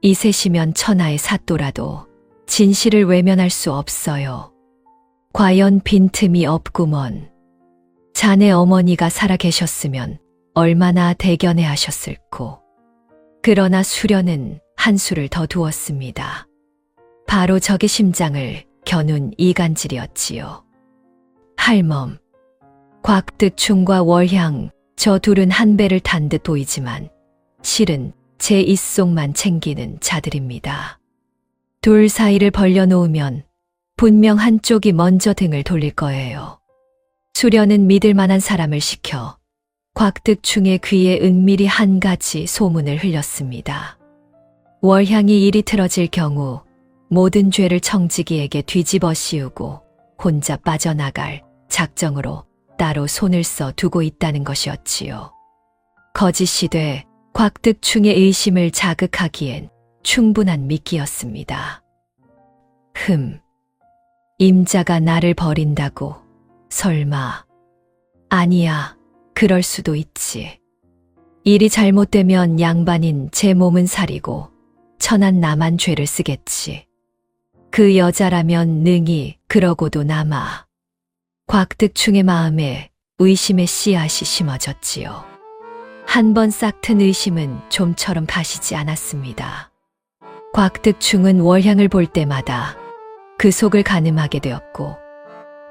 이 셋이면 천하의 사또라도 진실을 외면할 수 없어요. 과연 빈틈이 없구먼. 자네 어머니가 살아계셨으면 얼마나 대견해 하셨을꼬. 그러나 수련은 한수를 더 두었습니다. 바로 적의 심장을 겨눈 이간질이었지요. 할멈, 곽득충과 월향, 저 둘은 한 배를 탄 듯 보이지만 실은 제 입속만 챙기는 자들입니다. 둘 사이를 벌려놓으면 분명 한쪽이 먼저 등을 돌릴 거예요. 수련은 믿을 만한 사람을 시켜 곽득충의 귀에 은밀히 한 가지 소문을 흘렸습니다. 월향이 일이 틀어질 경우 모든 죄를 청지기에게 뒤집어 씌우고 혼자 빠져나갈 작정으로 따로 손을 써 두고 있다는 것이었지요. 거짓이 돼 곽득충의 의심을 자극하기엔 충분한 미끼였습니다. 임자가 나를 버린다고? 설마. 아니야, 그럴 수도 있지. 일이 잘못되면 양반인 제 몸은 살이고 천한 나만 죄를 쓰겠지. 그 여자라면 능히 그러고도 남아. 곽득충의 마음에 의심의 씨앗이 심어졌지요. 한 번 싹튼 의심은 좀처럼 가시지 않았습니다. 곽득충은 월향을 볼 때마다 그 속을 가늠하게 되었고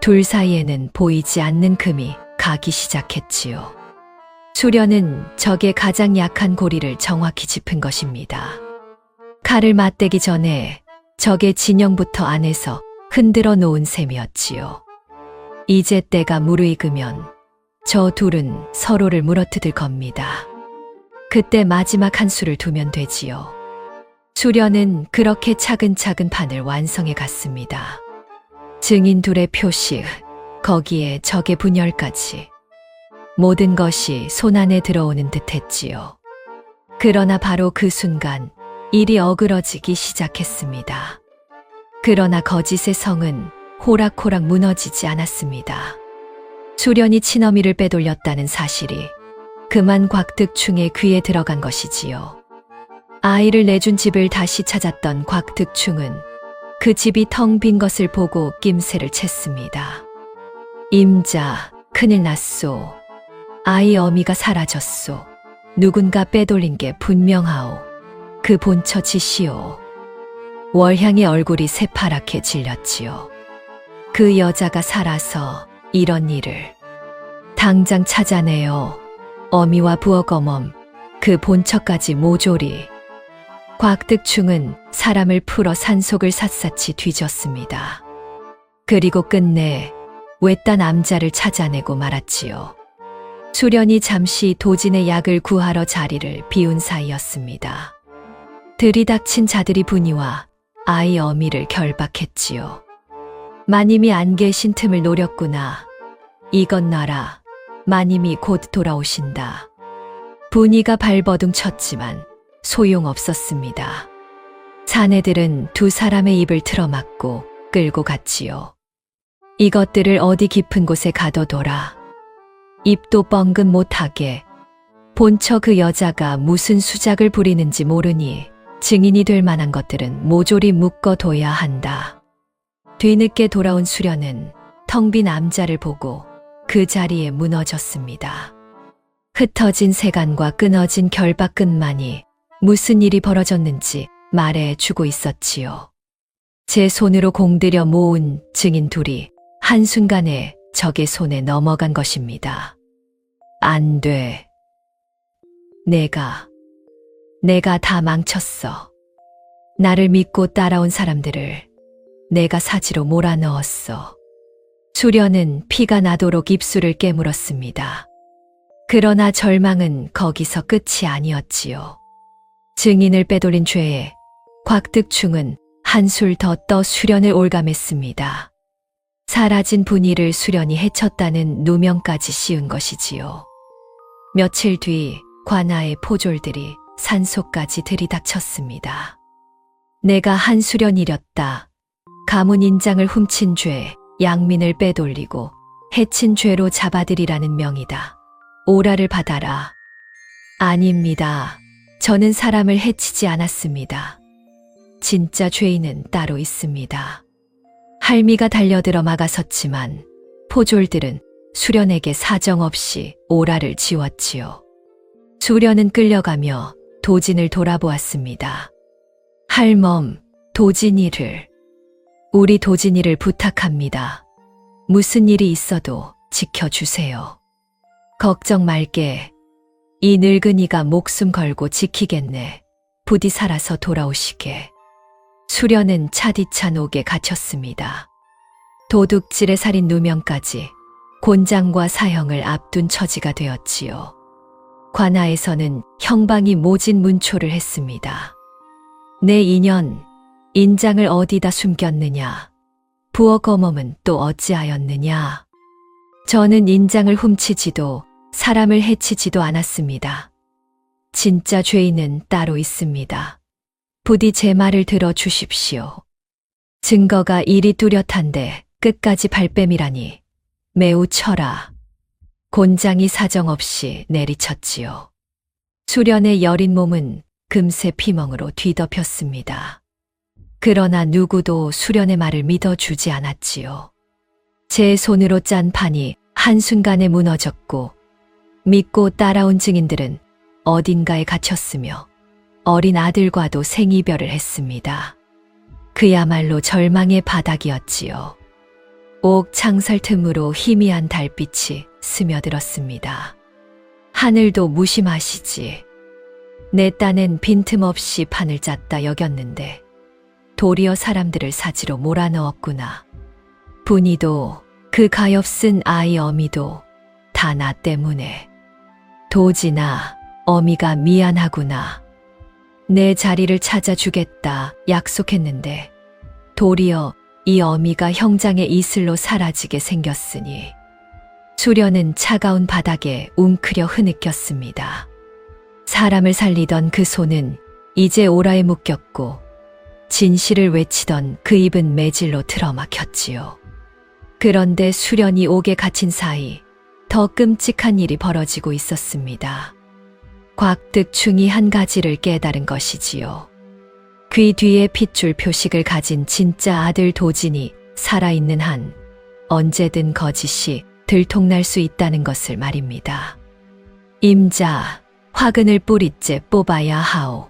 둘 사이에는 보이지 않는 금이 가기 시작했지요. 수련은 적의 가장 약한 고리를 정확히 짚은 것입니다. 칼을 맞대기 전에 적의 진영부터 안에서 흔들어 놓은 셈이었지요. 이제 때가 무르익으면 저 둘은 서로를 물어뜯을 겁니다. 그때 마지막 한 수를 두면 되지요. 수련은 그렇게 차근차근 판을 완성해 갔습니다. 증인 둘의 표시, 거기에 적의 분열까지. 모든 것이 손안에 들어오는 듯 했지요. 그러나 바로 그 순간 일이 어그러지기 시작했습니다. 그러나 거짓의 성은 호락호락 무너지지 않았습니다. 수련이 친어미를 빼돌렸다는 사실이 그만 곽득충의 귀에 들어간 것이지요. 아이를 내준 집을 다시 찾았던 곽득충은 그 집이 텅 빈 것을 보고 낌새를 챘습니다. 임자, 큰일 났소. 아이 어미가 사라졌소. 누군가 빼돌린 게 분명하오. 그 본처 짓이오. 월향의 얼굴이 새파랗게 질렸지요. 그 여자가 살아서 이런 일을. 당장 찾아내요. 어미와 부엌어멈, 그 본처까지 모조리. 곽득충은 사람을 풀어 산속을 샅샅이 뒤졌습니다. 그리고 끝내 외딴 남자를 찾아내고 말았지요. 수련이 잠시 도진의 약을 구하러 자리를 비운 사이였습니다. 들이닥친 자들이 분이와 아이 어미를 결박했지요. 마님이 안 계신 틈을 노렸구나. 이건 놔라. 마님이 곧 돌아오신다. 분이가 발버둥 쳤지만 소용없었습니다. 사내들은 두 사람의 입을 틀어막고 끌고 갔지요. 이것들을 어디 깊은 곳에 가둬둬라. 입도 뻥긋 못하게. 본처 그 여자가 무슨 수작을 부리는지 모르니 증인이 될 만한 것들은 모조리 묶어둬야 한다. 뒤늦게 돌아온 수련은 텅 빈 암자를 보고 그 자리에 무너졌습니다. 흩어진 세간과 끊어진 결박끈만이 무슨 일이 벌어졌는지 말해주고 있었지요. 제 손으로 공들여 모은 증인 둘이 한순간에 적의 손에 넘어간 것입니다. 안 돼. 내가 다 망쳤어. 나를 믿고 따라온 사람들을 내가 사지로 몰아넣었어. 수련은 피가 나도록 입술을 깨물었습니다. 그러나 절망은 거기서 끝이 아니었지요. 증인을 빼돌린 죄에 곽득충은 한술 더 떠 수련을 올감했습니다. 사라진 분이를 수련이 해쳤다는 누명까지 씌운 것이지요. 며칠 뒤 관아의 포졸들이 산속까지 들이닥쳤습니다. 내가 한수련 잃었다. 가문 인장을 훔친 죄, 양민을 빼돌리고 해친 죄로 잡아들이라는 명이다. 오라를 받아라. 아닙니다. 저는 사람을 해치지 않았습니다. 진짜 죄인은 따로 있습니다. 할미가 달려들어 막아섰지만 포졸들은 수련에게 사정없이 오라를 지웠지요. 수련은 끌려가며 도진을 돌아보았습니다. 할멈, 도진이를, 우리 도진이를 부탁합니다. 무슨 일이 있어도 지켜주세요. 걱정 말게. 이 늙은이가 목숨 걸고 지키겠네. 부디 살아서 돌아오시게. 수련은 차디찬 옥에 갇혔습니다. 도둑질의 살인 누명까지 곤장과 사형을 앞둔 처지가 되었지요. 관아에서는 형방이 모진 문초를 했습니다. 내 인연, 인장을 어디다 숨겼느냐? 부엌어멈은 또 어찌하였느냐? 저는 인장을 훔치지도 사람을 해치지도 않았습니다. 진짜 죄인은 따로 있습니다. 부디 제 말을 들어주십시오. 증거가 이리 뚜렷한데 끝까지 발뺌이라니 매우 처라. 곤장이 사정없이 내리쳤지요. 수련의 여린 몸은 금세 피멍으로 뒤덮였습니다. 그러나 누구도 수련의 말을 믿어주지 않았지요. 제 손으로 짠 판이 한순간에 무너졌고 믿고 따라온 증인들은 어딘가에 갇혔으며 어린 아들과도 생이별을 했습니다. 그야말로 절망의 바닥이었지요. 옥 창살 틈으로 희미한 달빛이 스며들었습니다. 하늘도 무심하시지. 내 딴엔 빈틈없이 판을 짰다 여겼는데 도리어 사람들을 사지로 몰아넣었구나. 분이도 그 가엾은 아이 어미도 다 나 때문에. 도지나 어미가 미안하구나. 내 자리를 찾아주겠다 약속했는데 도리어 이 어미가 형장의 이슬로 사라지게 생겼으니 수련은 차가운 바닥에 웅크려 흐느꼈습니다. 사람을 살리던 그 손은 이제 오라에 묶였고 진실을 외치던 그 입은 매질로 틀어막혔지요. 그런데 수련이 옥에 갇힌 사이 더 끔찍한 일이 벌어지고 있었습니다. 곽득충이 한 가지를 깨달은 것이지요. 귀 뒤에 핏줄 표식을 가진 진짜 아들 도진이 살아있는 한 언제든 거짓이 들통날 수 있다는 것을 말입니다. 임자, 화근을 뿌리째 뽑아야 하오.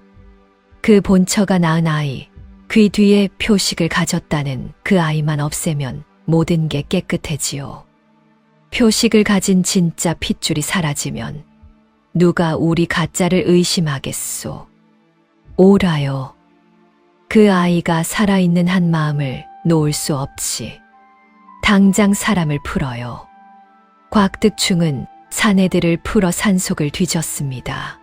그 본처가 낳은 아이, 귀 뒤에 표식을 가졌다는 그 아이만 없애면 모든 게 깨끗해지요. 표식을 가진 진짜 핏줄이 사라지면 누가 우리 가짜를 의심하겠소. 오라요. 그 아이가 살아있는 한 마음을 놓을 수 없지. 당장 사람을 풀어요. 곽득충은 사내들을 풀어 산속을 뒤졌습니다.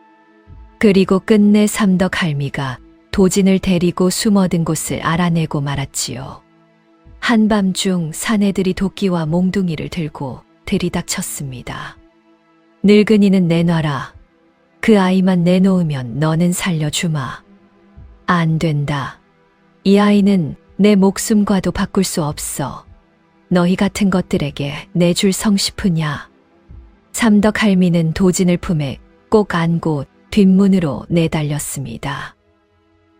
그리고 끝내 삼덕할미가 도진을 데리고 숨어든 곳을 알아내고 말았지요. 한밤중 사내들이 도끼와 몽둥이를 들고 들이닥쳤습니다. 늙은이는 내놔라. 그 아이만 내놓으면 너는 살려주마. 안 된다. 이 아이는 내 목숨과도 바꿀 수 없어. 너희 같은 것들에게 내줄 성시프냐. 삼덕할미는 도진을 품에 꼭 안고 뒷문으로 내달렸습니다.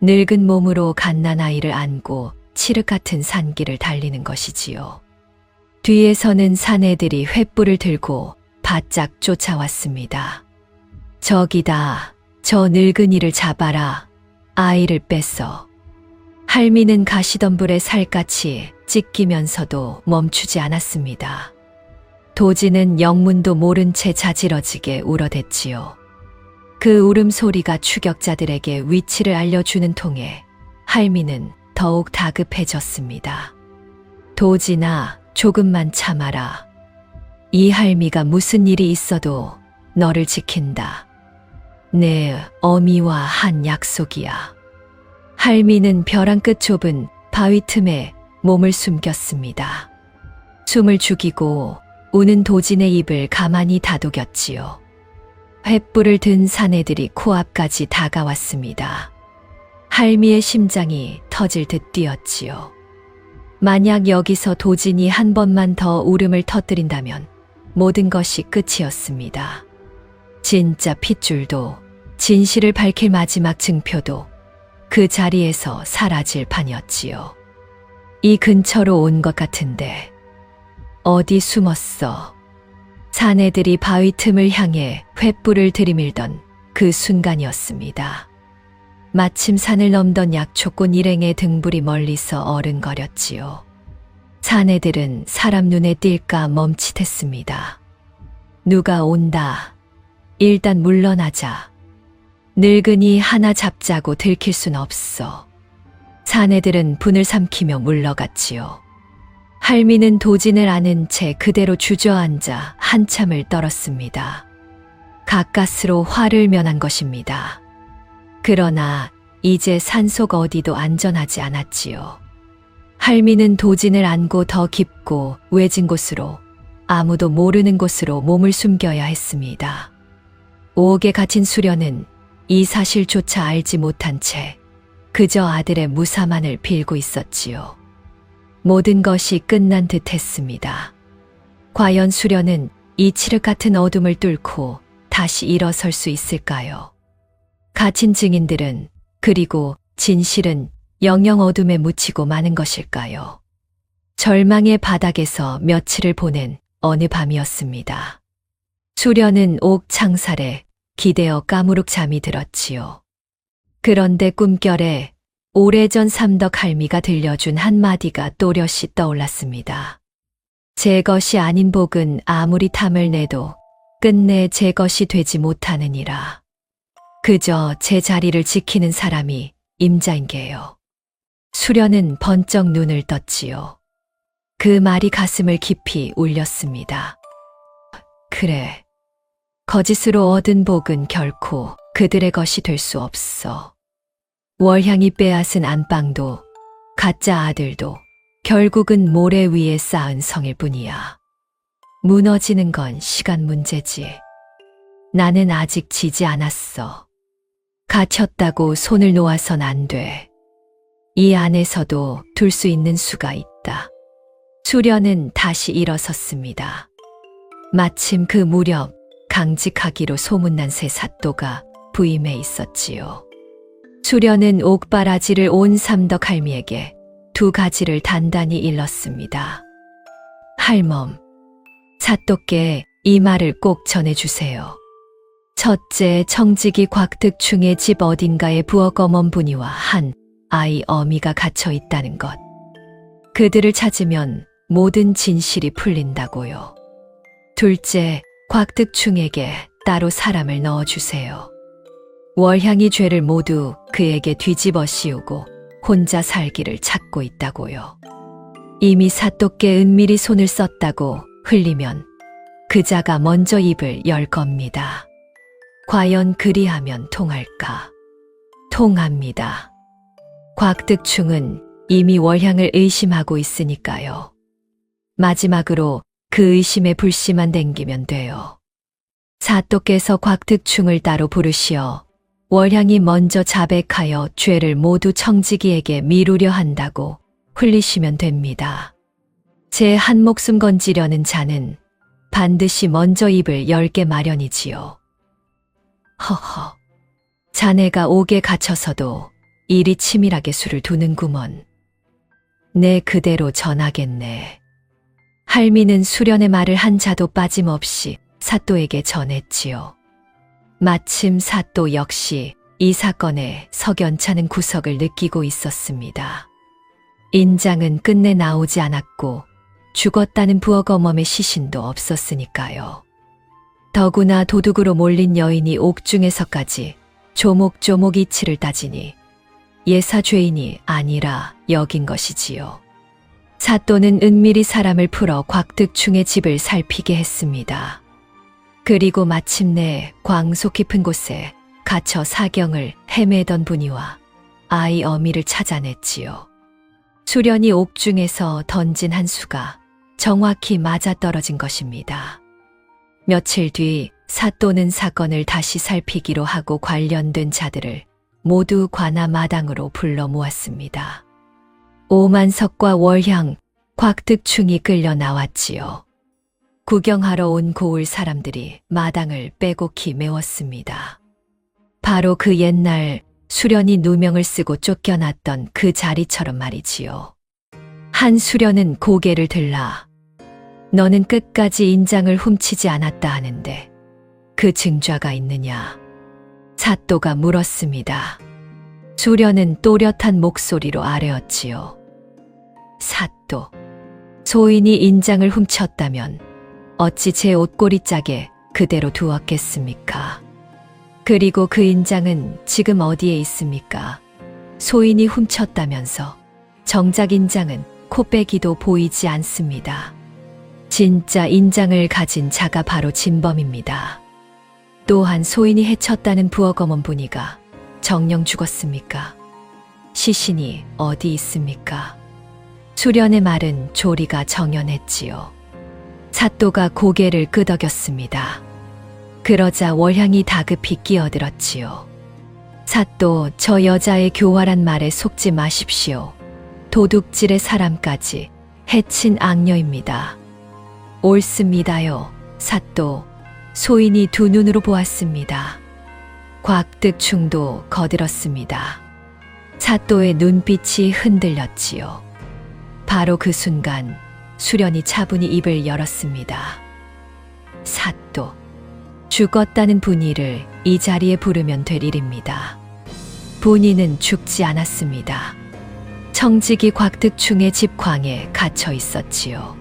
늙은 몸으로 갓난아이를 안고 칠흑 같은 산길을 달리는 것이지요. 뒤에서는 사내들이 횃불을 들고 바짝 쫓아왔습니다. 저기다, 저 늙은이를 잡아라. 아이를 뺏어. 할미는 가시덤불에 살갗이 찢기면서도 멈추지 않았습니다. 도지는 영문도 모른 채 자지러지게 울어댔지요. 그 울음소리가 추격자들에게 위치를 알려주는 통에 할미는 더욱 다급해졌습니다. 도지나 조금만 참아라. 이 할미가 무슨 일이 있어도 너를 지킨다. 내 어미와 한 약속이야. 할미는 벼랑 끝 좁은 바위 틈에 몸을 숨겼습니다. 숨을 죽이고 우는 도진의 입을 가만히 다독였지요. 횃불을 든 사내들이 코앞까지 다가왔습니다. 할미의 심장이 터질 듯 뛰었지요. 만약 여기서 도진이 한 번만 더 울음을 터뜨린다면 모든 것이 끝이었습니다. 진짜 핏줄도 진실을 밝힐 마지막 증표도 그 자리에서 사라질 판이었지요. 이 근처로 온 것 같은데 어디 숨었어? 사내들이 바위 틈을 향해 횃불을 들이밀던 그 순간이었습니다. 마침 산을 넘던 약초꽃 일행의 등불이 멀리서 어른거렸지요. 사내들은 사람 눈에 띌까 멈칫했습니다. 누가 온다. 일단 물러나자. 늙은이 하나 잡자고 들킬 순 없어. 사내들은 분을 삼키며 물러갔지요. 할미는 도진을 아는 채 그대로 주저앉아 한참을 떨었습니다. 가까스로 화를 면한 것입니다. 그러나 이제 산속 어디도 안전하지 않았지요. 할미는 도진을 안고 더 깊고 외진 곳으로, 아무도 모르는 곳으로 몸을 숨겨야 했습니다. 옥에 갇힌 수련은 이 사실조차 알지 못한 채 그저 아들의 무사만을 빌고 있었지요. 모든 것이 끝난 듯 했습니다. 과연 수련은 이 칠흑 같은 어둠을 뚫고 다시 일어설 수 있을까요? 갇힌 증인들은, 그리고 진실은 영영 어둠에 묻히고 마는 것일까요? 절망의 바닥에서 며칠을 보낸 어느 밤이었습니다. 수련은 옥 창살에 기대어 까무룩 잠이 들었지요. 그런데 꿈결에 오래전 삼덕할미가 들려준 한마디가 또렷이 떠올랐습니다. 제 것이 아닌 복은 아무리 탐을 내도 끝내 제 것이 되지 못하느니라. 그저 제 자리를 지키는 사람이 임자인 게요. 수련은 번쩍 눈을 떴지요. 그 말이 가슴을 깊이 울렸습니다. 그래. 거짓으로 얻은 복은 결코 그들의 것이 될 수 없어. 월향이 빼앗은 안방도 가짜 아들도 결국은 모래 위에 쌓은 성일 뿐이야. 무너지는 건 시간 문제지. 나는 아직 지지 않았어. 갇혔다고 손을 놓아선 안 돼. 이 안에서도 둘 수 있는 수가 있다. 수련은 다시 일어섰습니다. 마침 그 무렵 강직하기로 소문난 새 사또가 부임해 있었지요. 수련은 옥바라지를 온 삼덕할미에게 2가지를 단단히 일렀습니다. 할멈, 사또께 이 말을 꼭 전해주세요. 첫째, 청지기 곽득충의 집 어딘가에 부엌 어멈분이와 한 아이 어미가 갇혀 있다는 것. 그들을 찾으면 모든 진실이 풀린다고요. 둘째, 곽득충에게 따로 사람을 넣어주세요. 월향이 죄를 모두 그에게 뒤집어 씌우고 혼자 살기를 찾고 있다고요. 이미 사또께 은밀히 손을 썼다고 흘리면 그자가 먼저 입을 열 겁니다. 과연 그리하면 통할까? 통합니다. 곽득충은 이미 월향을 의심하고 있으니까요. 마지막으로 그 의심에 불씨만 댕기면 돼요. 사또께서 곽득충을 따로 부르시어 월향이 먼저 자백하여 죄를 모두 청지기에게 미루려 한다고 흘리시면 됩니다. 제 한 목숨 건지려는 자는 반드시 먼저 입을 열게 마련이지요. 허허, 자네가 옥에 갇혀서도 이리 치밀하게 수를 두는구먼. 내 그대로 전하겠네. 할미는 수련의 말을 한 자도 빠짐없이 사또에게 전했지요. 마침 사또 역시 이 사건에 석연찮은 구석을 느끼고 있었습니다. 인장은 끝내 나오지 않았고 죽었다는 부엌 어멈의 시신도 없었으니까요. 더구나 도둑으로 몰린 여인이 옥중에서까지 조목조목 이치를 따지니 예사 죄인이 아니라 여긴 것이지요. 사또는 은밀히 사람을 풀어 곽득충의 집을 살피게 했습니다. 그리고 마침내 광소 깊은 곳에 갇혀 사경을 헤매던 분이와 아이 어미를 찾아냈지요. 수련이 옥중에서 던진 한 수가 정확히 맞아떨어진 것입니다. 며칠 뒤 사또는 사건을 다시 살피기로 하고 관련된 자들을 모두 관아 마당으로 불러 모았습니다. 오만석과 월향, 곽득충이 끌려 나왔지요. 구경하러 온 고을 사람들이 마당을 빼곡히 메웠습니다. 바로 그 옛날 수련이 누명을 쓰고 쫓겨났던 그 자리처럼 말이지요. 한 수련은 고개를 들라 너는 끝까지 인장을 훔치지 않았다 하는데 그 증좌가 있느냐? 사또가 물었습니다. 수련은 또렷한 목소리로 아뢰었지요. 사또, 소인이 인장을 훔쳤다면 어찌 제 옷꼬리 짝에 그대로 두었겠습니까? 그리고 그 인장은 지금 어디에 있습니까? 소인이 훔쳤다면서 정작 인장은 코빼기도 보이지 않습니다. 진짜 인장을 가진 자가 바로 진범입니다. 또한 소인이 해쳤다는 부엌 어멈분이가 정녕 죽었습니까? 시신이 어디 있습니까? 수련의 말은 조리가 정연했지요. 사또가 고개를 끄덕였습니다. 그러자 월향이 다급히 끼어들었지요. 사또, 저 여자의 교활한 말에 속지 마십시오. 도둑질의 사람까지 해친 악녀입니다. 옳습니다요, 사또. 소인이 두 눈으로 보았습니다. 곽득충도 거들었습니다. 사또의 눈빛이 흔들렸지요. 바로 그 순간 수련이 차분히 입을 열었습니다. 사또, 죽었다는 분이를 이 자리에 부르면 될 일입니다. 분이는 죽지 않았습니다. 청지기 곽득충의 집 광에 갇혀 있었지요.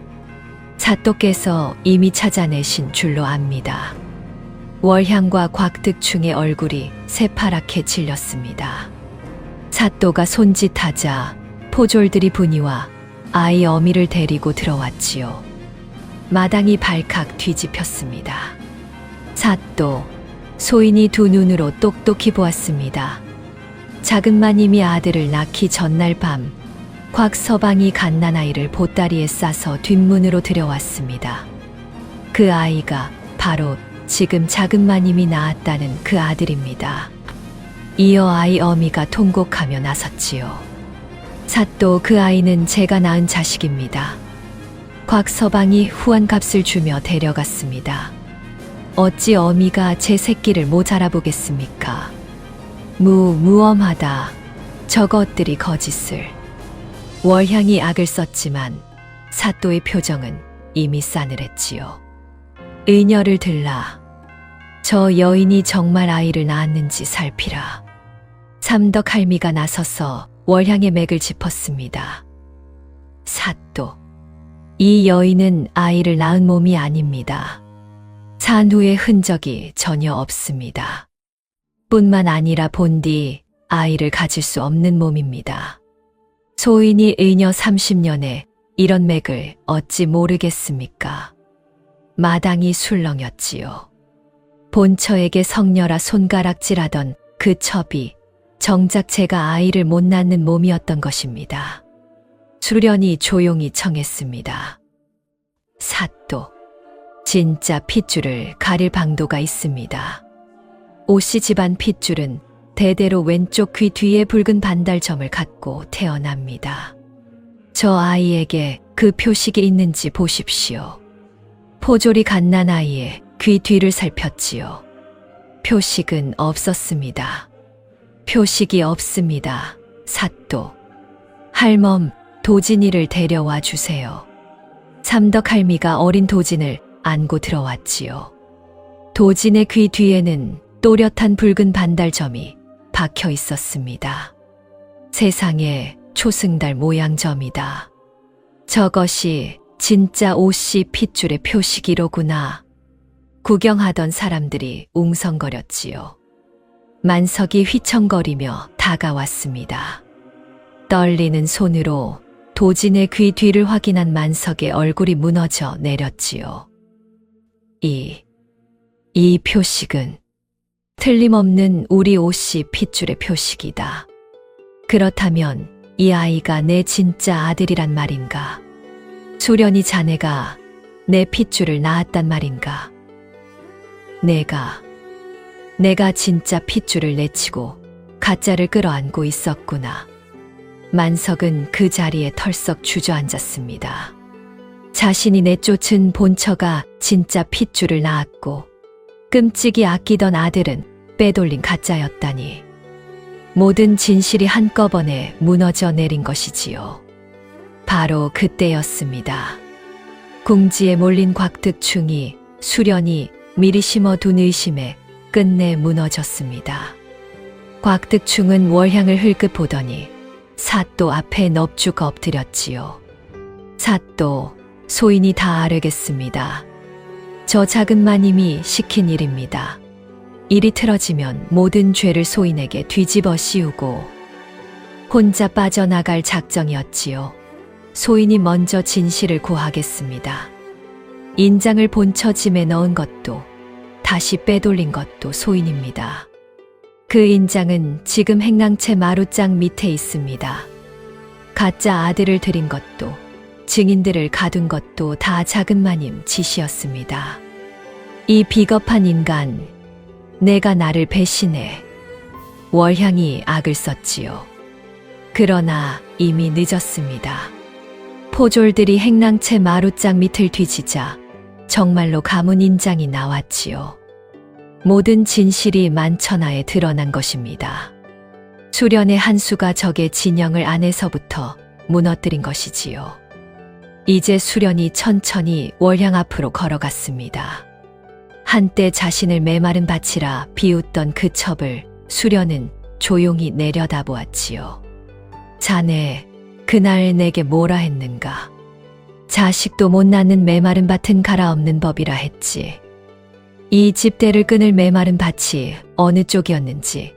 사또께서 이미 찾아내신 줄로 압니다. 월향과 곽득충의 얼굴이 새파랗게 질렸습니다. 사또가 손짓하자 포졸들이 분이와 아이 어미를 데리고 들어왔지요. 마당이 발칵 뒤집혔습니다. 사또, 소인이 두 눈으로 똑똑히 보았습니다. 작은 마님이 아들을 낳기 전날 밤 곽서방이 갓난아이를 보따리에 싸서 뒷문으로 들여왔습니다. 그 아이가 바로 지금 작은 마님이 낳았다는 그 아들입니다. 이어 아이 어미가 통곡하며 나섰지요. 사또, 그 아이는 제가 낳은 자식입니다. 곽서방이 후한값을 주며 데려갔습니다. 어찌 어미가 제 새끼를 못 알아보겠습니까? 무엄하다. 저것들이 거짓을. 월향이 악을 썼지만 사또의 표정은 이미 싸늘했지요. 의녀를 들라. 저 여인이 정말 아이를 낳았는지 살피라. 삼덕 할미가 나서서 월향의 맥을 짚었습니다. 사또, 이 여인은 아이를 낳은 몸이 아닙니다. 산후의 흔적이 전혀 없습니다. 뿐만 아니라 본디 아이를 가질 수 없는 몸입니다. 소인이 의녀 30년에 이런 맥을 어찌 모르겠습니까? 마당이 술렁였지요. 본처에게 성녀라 손가락질하던 그 첩이 정작 제가 아이를 못 낳는 몸이었던 것입니다. 수련이 조용히 청했습니다. 사또, 진짜 핏줄을 가릴 방도가 있습니다. 오씨 집안 핏줄은 대대로 왼쪽 귀 뒤에 붉은 반달점을 갖고 태어납니다. 저 아이에게 그 표식이 있는지 보십시오. 포졸이 갓난아이의 귀 뒤를 살폈지요. 표식은 없었습니다. 표식이 없습니다. 사또, 할멈, 도진이를 데려와 주세요. 삼덕 할미가 어린 도진을 안고 들어왔지요. 도진의 귀 뒤에는 또렷한 붉은 반달점이 박혀 있었습니다. 세상에 초승달 모양점이다. 저것이 진짜 오씨 핏줄의 표식이로구나. 구경하던 사람들이 웅성거렸지요. 만석이 휘청거리며 다가왔습니다. 떨리는 손으로 도진의 귀 뒤를 확인한 만석의 얼굴이 무너져 내렸지요. 이 표식은 틀림없는 우리 오씨 핏줄의 표식이다. 그렇다면 이 아이가 내 진짜 아들이란 말인가? 수련이 자네가 내 핏줄을 낳았단 말인가? 내가 진짜 핏줄을 내치고 가짜를 끌어안고 있었구나. 만석은 그 자리에 털썩 주저앉았습니다. 자신이 내쫓은 본처가 진짜 핏줄을 낳았고 끔찍이 아끼던 아들은 빼돌린 가짜였다니. 모든 진실이 한꺼번에 무너져 내린 것이지요. 바로 그때였습니다. 궁지에 몰린 곽득충이 수련이 미리 심어둔 의심에 끝내 무너졌습니다. 곽득충은 월향을 흘끗 보더니 사또 앞에 넙죽 엎드렸지요. 사또, 소인이 다 아뢰겠습니다. 저 작은 마님이 시킨 일입니다. 일이 틀어지면 모든 죄를 소인에게 뒤집어 씌우고 혼자 빠져나갈 작정이었지요. 소인이 먼저 진실을 고하겠습니다. 인장을 본처 짐에 넣은 것도 다시 빼돌린 것도 소인입니다. 그 인장은 지금 행랑채 마루장 밑에 있습니다. 가짜 아들을 들인 것도 증인들을 가둔 것도 다 작은 마님 짓이었습니다. 이 비겁한 인간, 내가 나를 배신해. 월향이 악을 썼지요. 그러나 이미 늦었습니다. 포졸들이 행랑채 마루장 밑을 뒤지자 정말로 가문 인장이 나왔지요. 모든 진실이 만천하에 드러난 것입니다. 수련의 한 수가 적의 진영을 안에서부터 무너뜨린 것이지요. 이제 수련이 천천히 월향 앞으로 걸어갔습니다. 한때 자신을 메마른 밭이라 비웃던 그 첩을 수련은 조용히 내려다보았지요. 자네, 그날 내게 뭐라 했는가? 자식도 못 낳는 메마른 밭은 갈아엎는 법이라 했지. 이 집대를 끊을 메마른 밭이 어느 쪽이었는지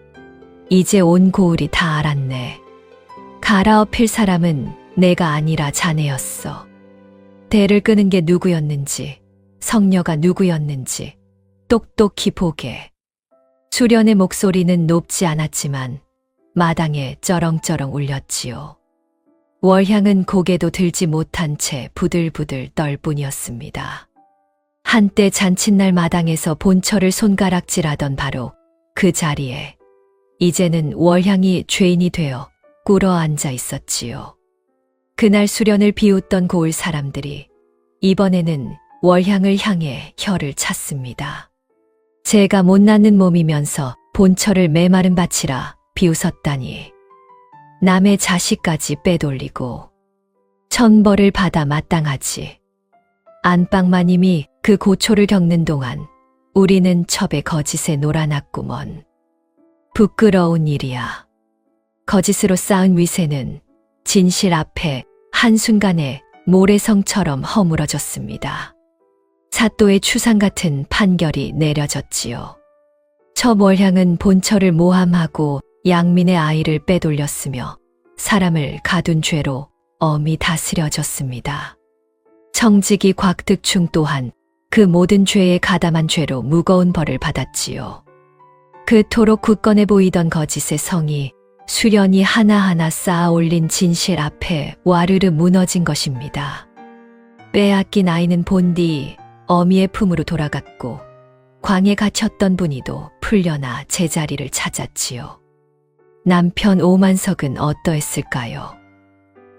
이제 온 고을이 다 알았네. 갈아엎힐 사람은 내가 아니라 자네였어. 대를 끄는 게 누구였는지, 성녀가 누구였는지 똑똑히 보게. 수련의 목소리는 높지 않았지만 마당에 쩌렁쩌렁 울렸지요. 월향은 고개도 들지 못한 채 부들부들 떨 뿐이었습니다. 한때 잔칫날 마당에서 본처를 손가락질하던 바로 그 자리에 이제는 월향이 죄인이 되어 꿇어 앉아 있었지요. 그날 수련을 비웃던 고을 사람들이 이번에는 월향을 향해 혀를 찼습니다. 제가 못 낳는 몸이면서 본처를 메마른 밭이라 비웃었다니. 남의 자식까지 빼돌리고 천벌을 받아 마땅하지. 안방마님이 그 고초를 겪는 동안 우리는 첩의 거짓에 놀아났구먼. 부끄러운 일이야. 거짓으로 쌓은 위세는 진실 앞에 한순간에 모래성처럼 허물어졌습니다. 사또의 추상 같은 판결이 내려졌지요. 첩월향은 본처를 모함하고 양민의 아이를 빼돌렸으며 사람을 가둔 죄로 엄히 다스려졌습니다. 청지기 곽득충 또한 그 모든 죄에 가담한 죄로 무거운 벌을 받았지요. 그토록 굳건해 보이던 거짓의 성이 수련이 하나하나 쌓아 올린 진실 앞에 와르르 무너진 것입니다. 빼앗긴 아이는 본디 어미의 품으로 돌아갔고 광에 갇혔던 분이도 풀려나 제자리를 찾았지요. 남편 오만석은 어떠했을까요?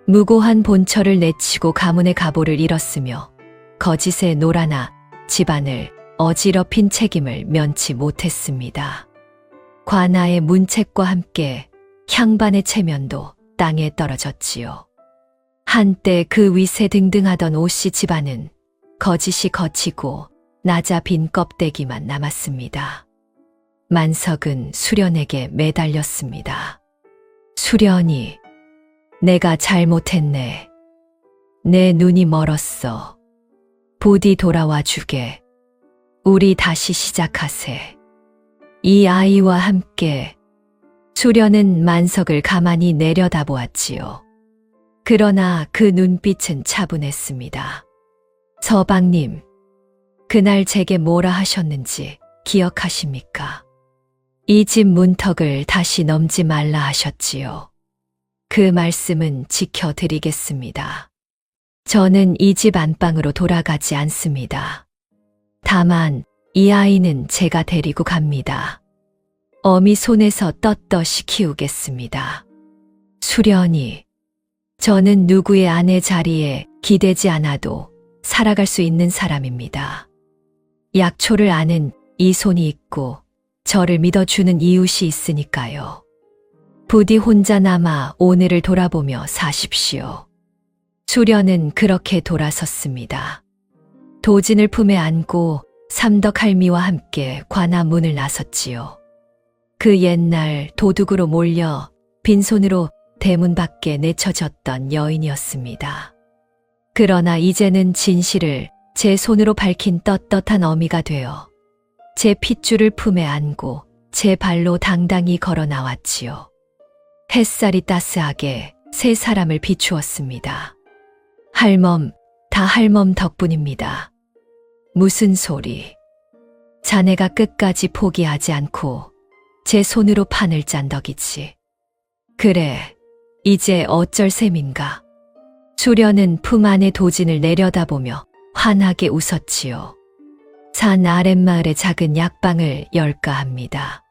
무고한 본처를 내치고 가문의 가보를 잃었으며 거짓에 놀아나 집안을 어지럽힌 책임을 면치 못했습니다. 관아의 문책과 함께 향반의 체면도 땅에 떨어졌지요. 한때 그 위세 등등하던 오씨 집안은 거짓이 거치고 낮아 빈 껍데기만 남았습니다. 만석은 수련에게 매달렸습니다. 수련이, 내가 잘못했네. 내 눈이 멀었어. 부디 돌아와 주게. 우리 다시 시작하세. 이 아이와 함께. 수련은 만석을 가만히 내려다보았지요. 그러나 그 눈빛은 차분했습니다. 서방님, 그날 제게 뭐라 하셨는지 기억하십니까? 이 집 문턱을 다시 넘지 말라 하셨지요. 그 말씀은 지켜드리겠습니다. 저는 이 집 안방으로 돌아가지 않습니다. 다만 이 아이는 제가 데리고 갑니다. 어미 손에서 떳떳이 키우겠습니다. 수련이, 저는 누구의 아내 자리에 기대지 않아도 살아갈 수 있는 사람입니다. 약초를 아는 이 손이 있고 저를 믿어주는 이웃이 있으니까요. 부디 혼자 남아 오늘을 돌아보며 사십시오. 수련은 그렇게 돌아섰습니다. 도진을 품에 안고 삼덕할미와 함께 관아 문을 나섰지요. 그 옛날 도둑으로 몰려 빈손으로 대문 밖에 내쳐졌던 여인이었습니다. 그러나 이제는 진실을 제 손으로 밝힌 떳떳한 어미가 되어 제 핏줄을 품에 안고 제 발로 당당히 걸어 나왔지요. 햇살이 따스하게 세 사람을 비추었습니다. 할멈, 다 할멈 덕분입니다. 무슨 소리. 자네가 끝까지 포기하지 않고 제 손으로 판을 짠 덕이지. 그래, 이제 어쩔 셈인가. 수련은 품 안의 도진을 내려다보며 환하게 웃었지요. 산 아랫마을의 작은 약방을 열까 합니다.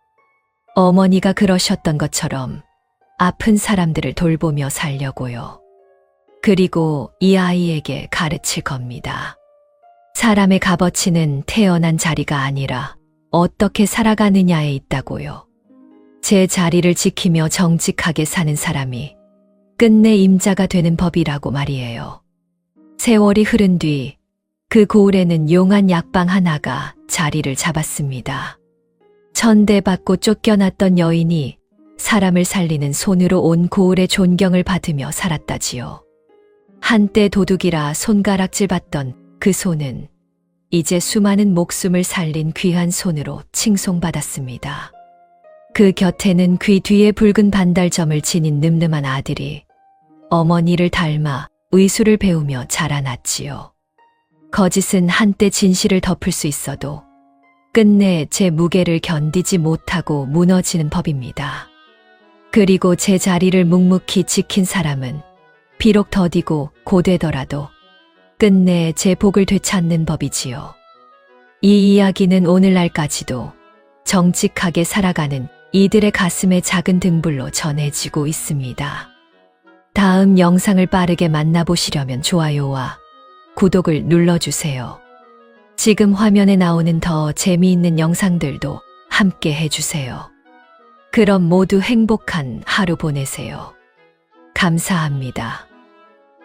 어머니가 그러셨던 것처럼 아픈 사람들을 돌보며 살려고요. 그리고 이 아이에게 가르칠 겁니다. 사람의 값어치는 태어난 자리가 아니라 어떻게 살아가느냐에 있다고요. 제 자리를 지키며 정직하게 사는 사람이 끝내 임자가 되는 법이라고 말이에요. 세월이 흐른 뒤 그 고을에는 용한 약방 하나가 자리를 잡았습니다. 천대받고 쫓겨났던 여인이 사람을 살리는 손으로 온 고을의 존경을 받으며 살았다지요. 한때 도둑이라 손가락질 받던 그 손은 이제 수많은 목숨을 살린 귀한 손으로 칭송받았습니다. 그 곁에는 귀 뒤에 붉은 반달점을 지닌 늠름한 아들이 어머니를 닮아 의술을 배우며 자라났지요. 거짓은 한때 진실을 덮을 수 있어도 끝내 제 무게를 견디지 못하고 무너지는 법입니다. 그리고 제 자리를 묵묵히 지킨 사람은 비록 더디고 고되더라도 끝내 제 복을 되찾는 법이지요. 이 이야기는 오늘날까지도 정직하게 살아가는 이들의 가슴에 작은 등불로 전해지고 있습니다. 다음 영상을 빠르게 만나보시려면 좋아요와 구독을 눌러주세요. 지금 화면에 나오는 더 재미있는 영상들도 함께 해주세요. 그럼 모두 행복한 하루 보내세요. 감사합니다.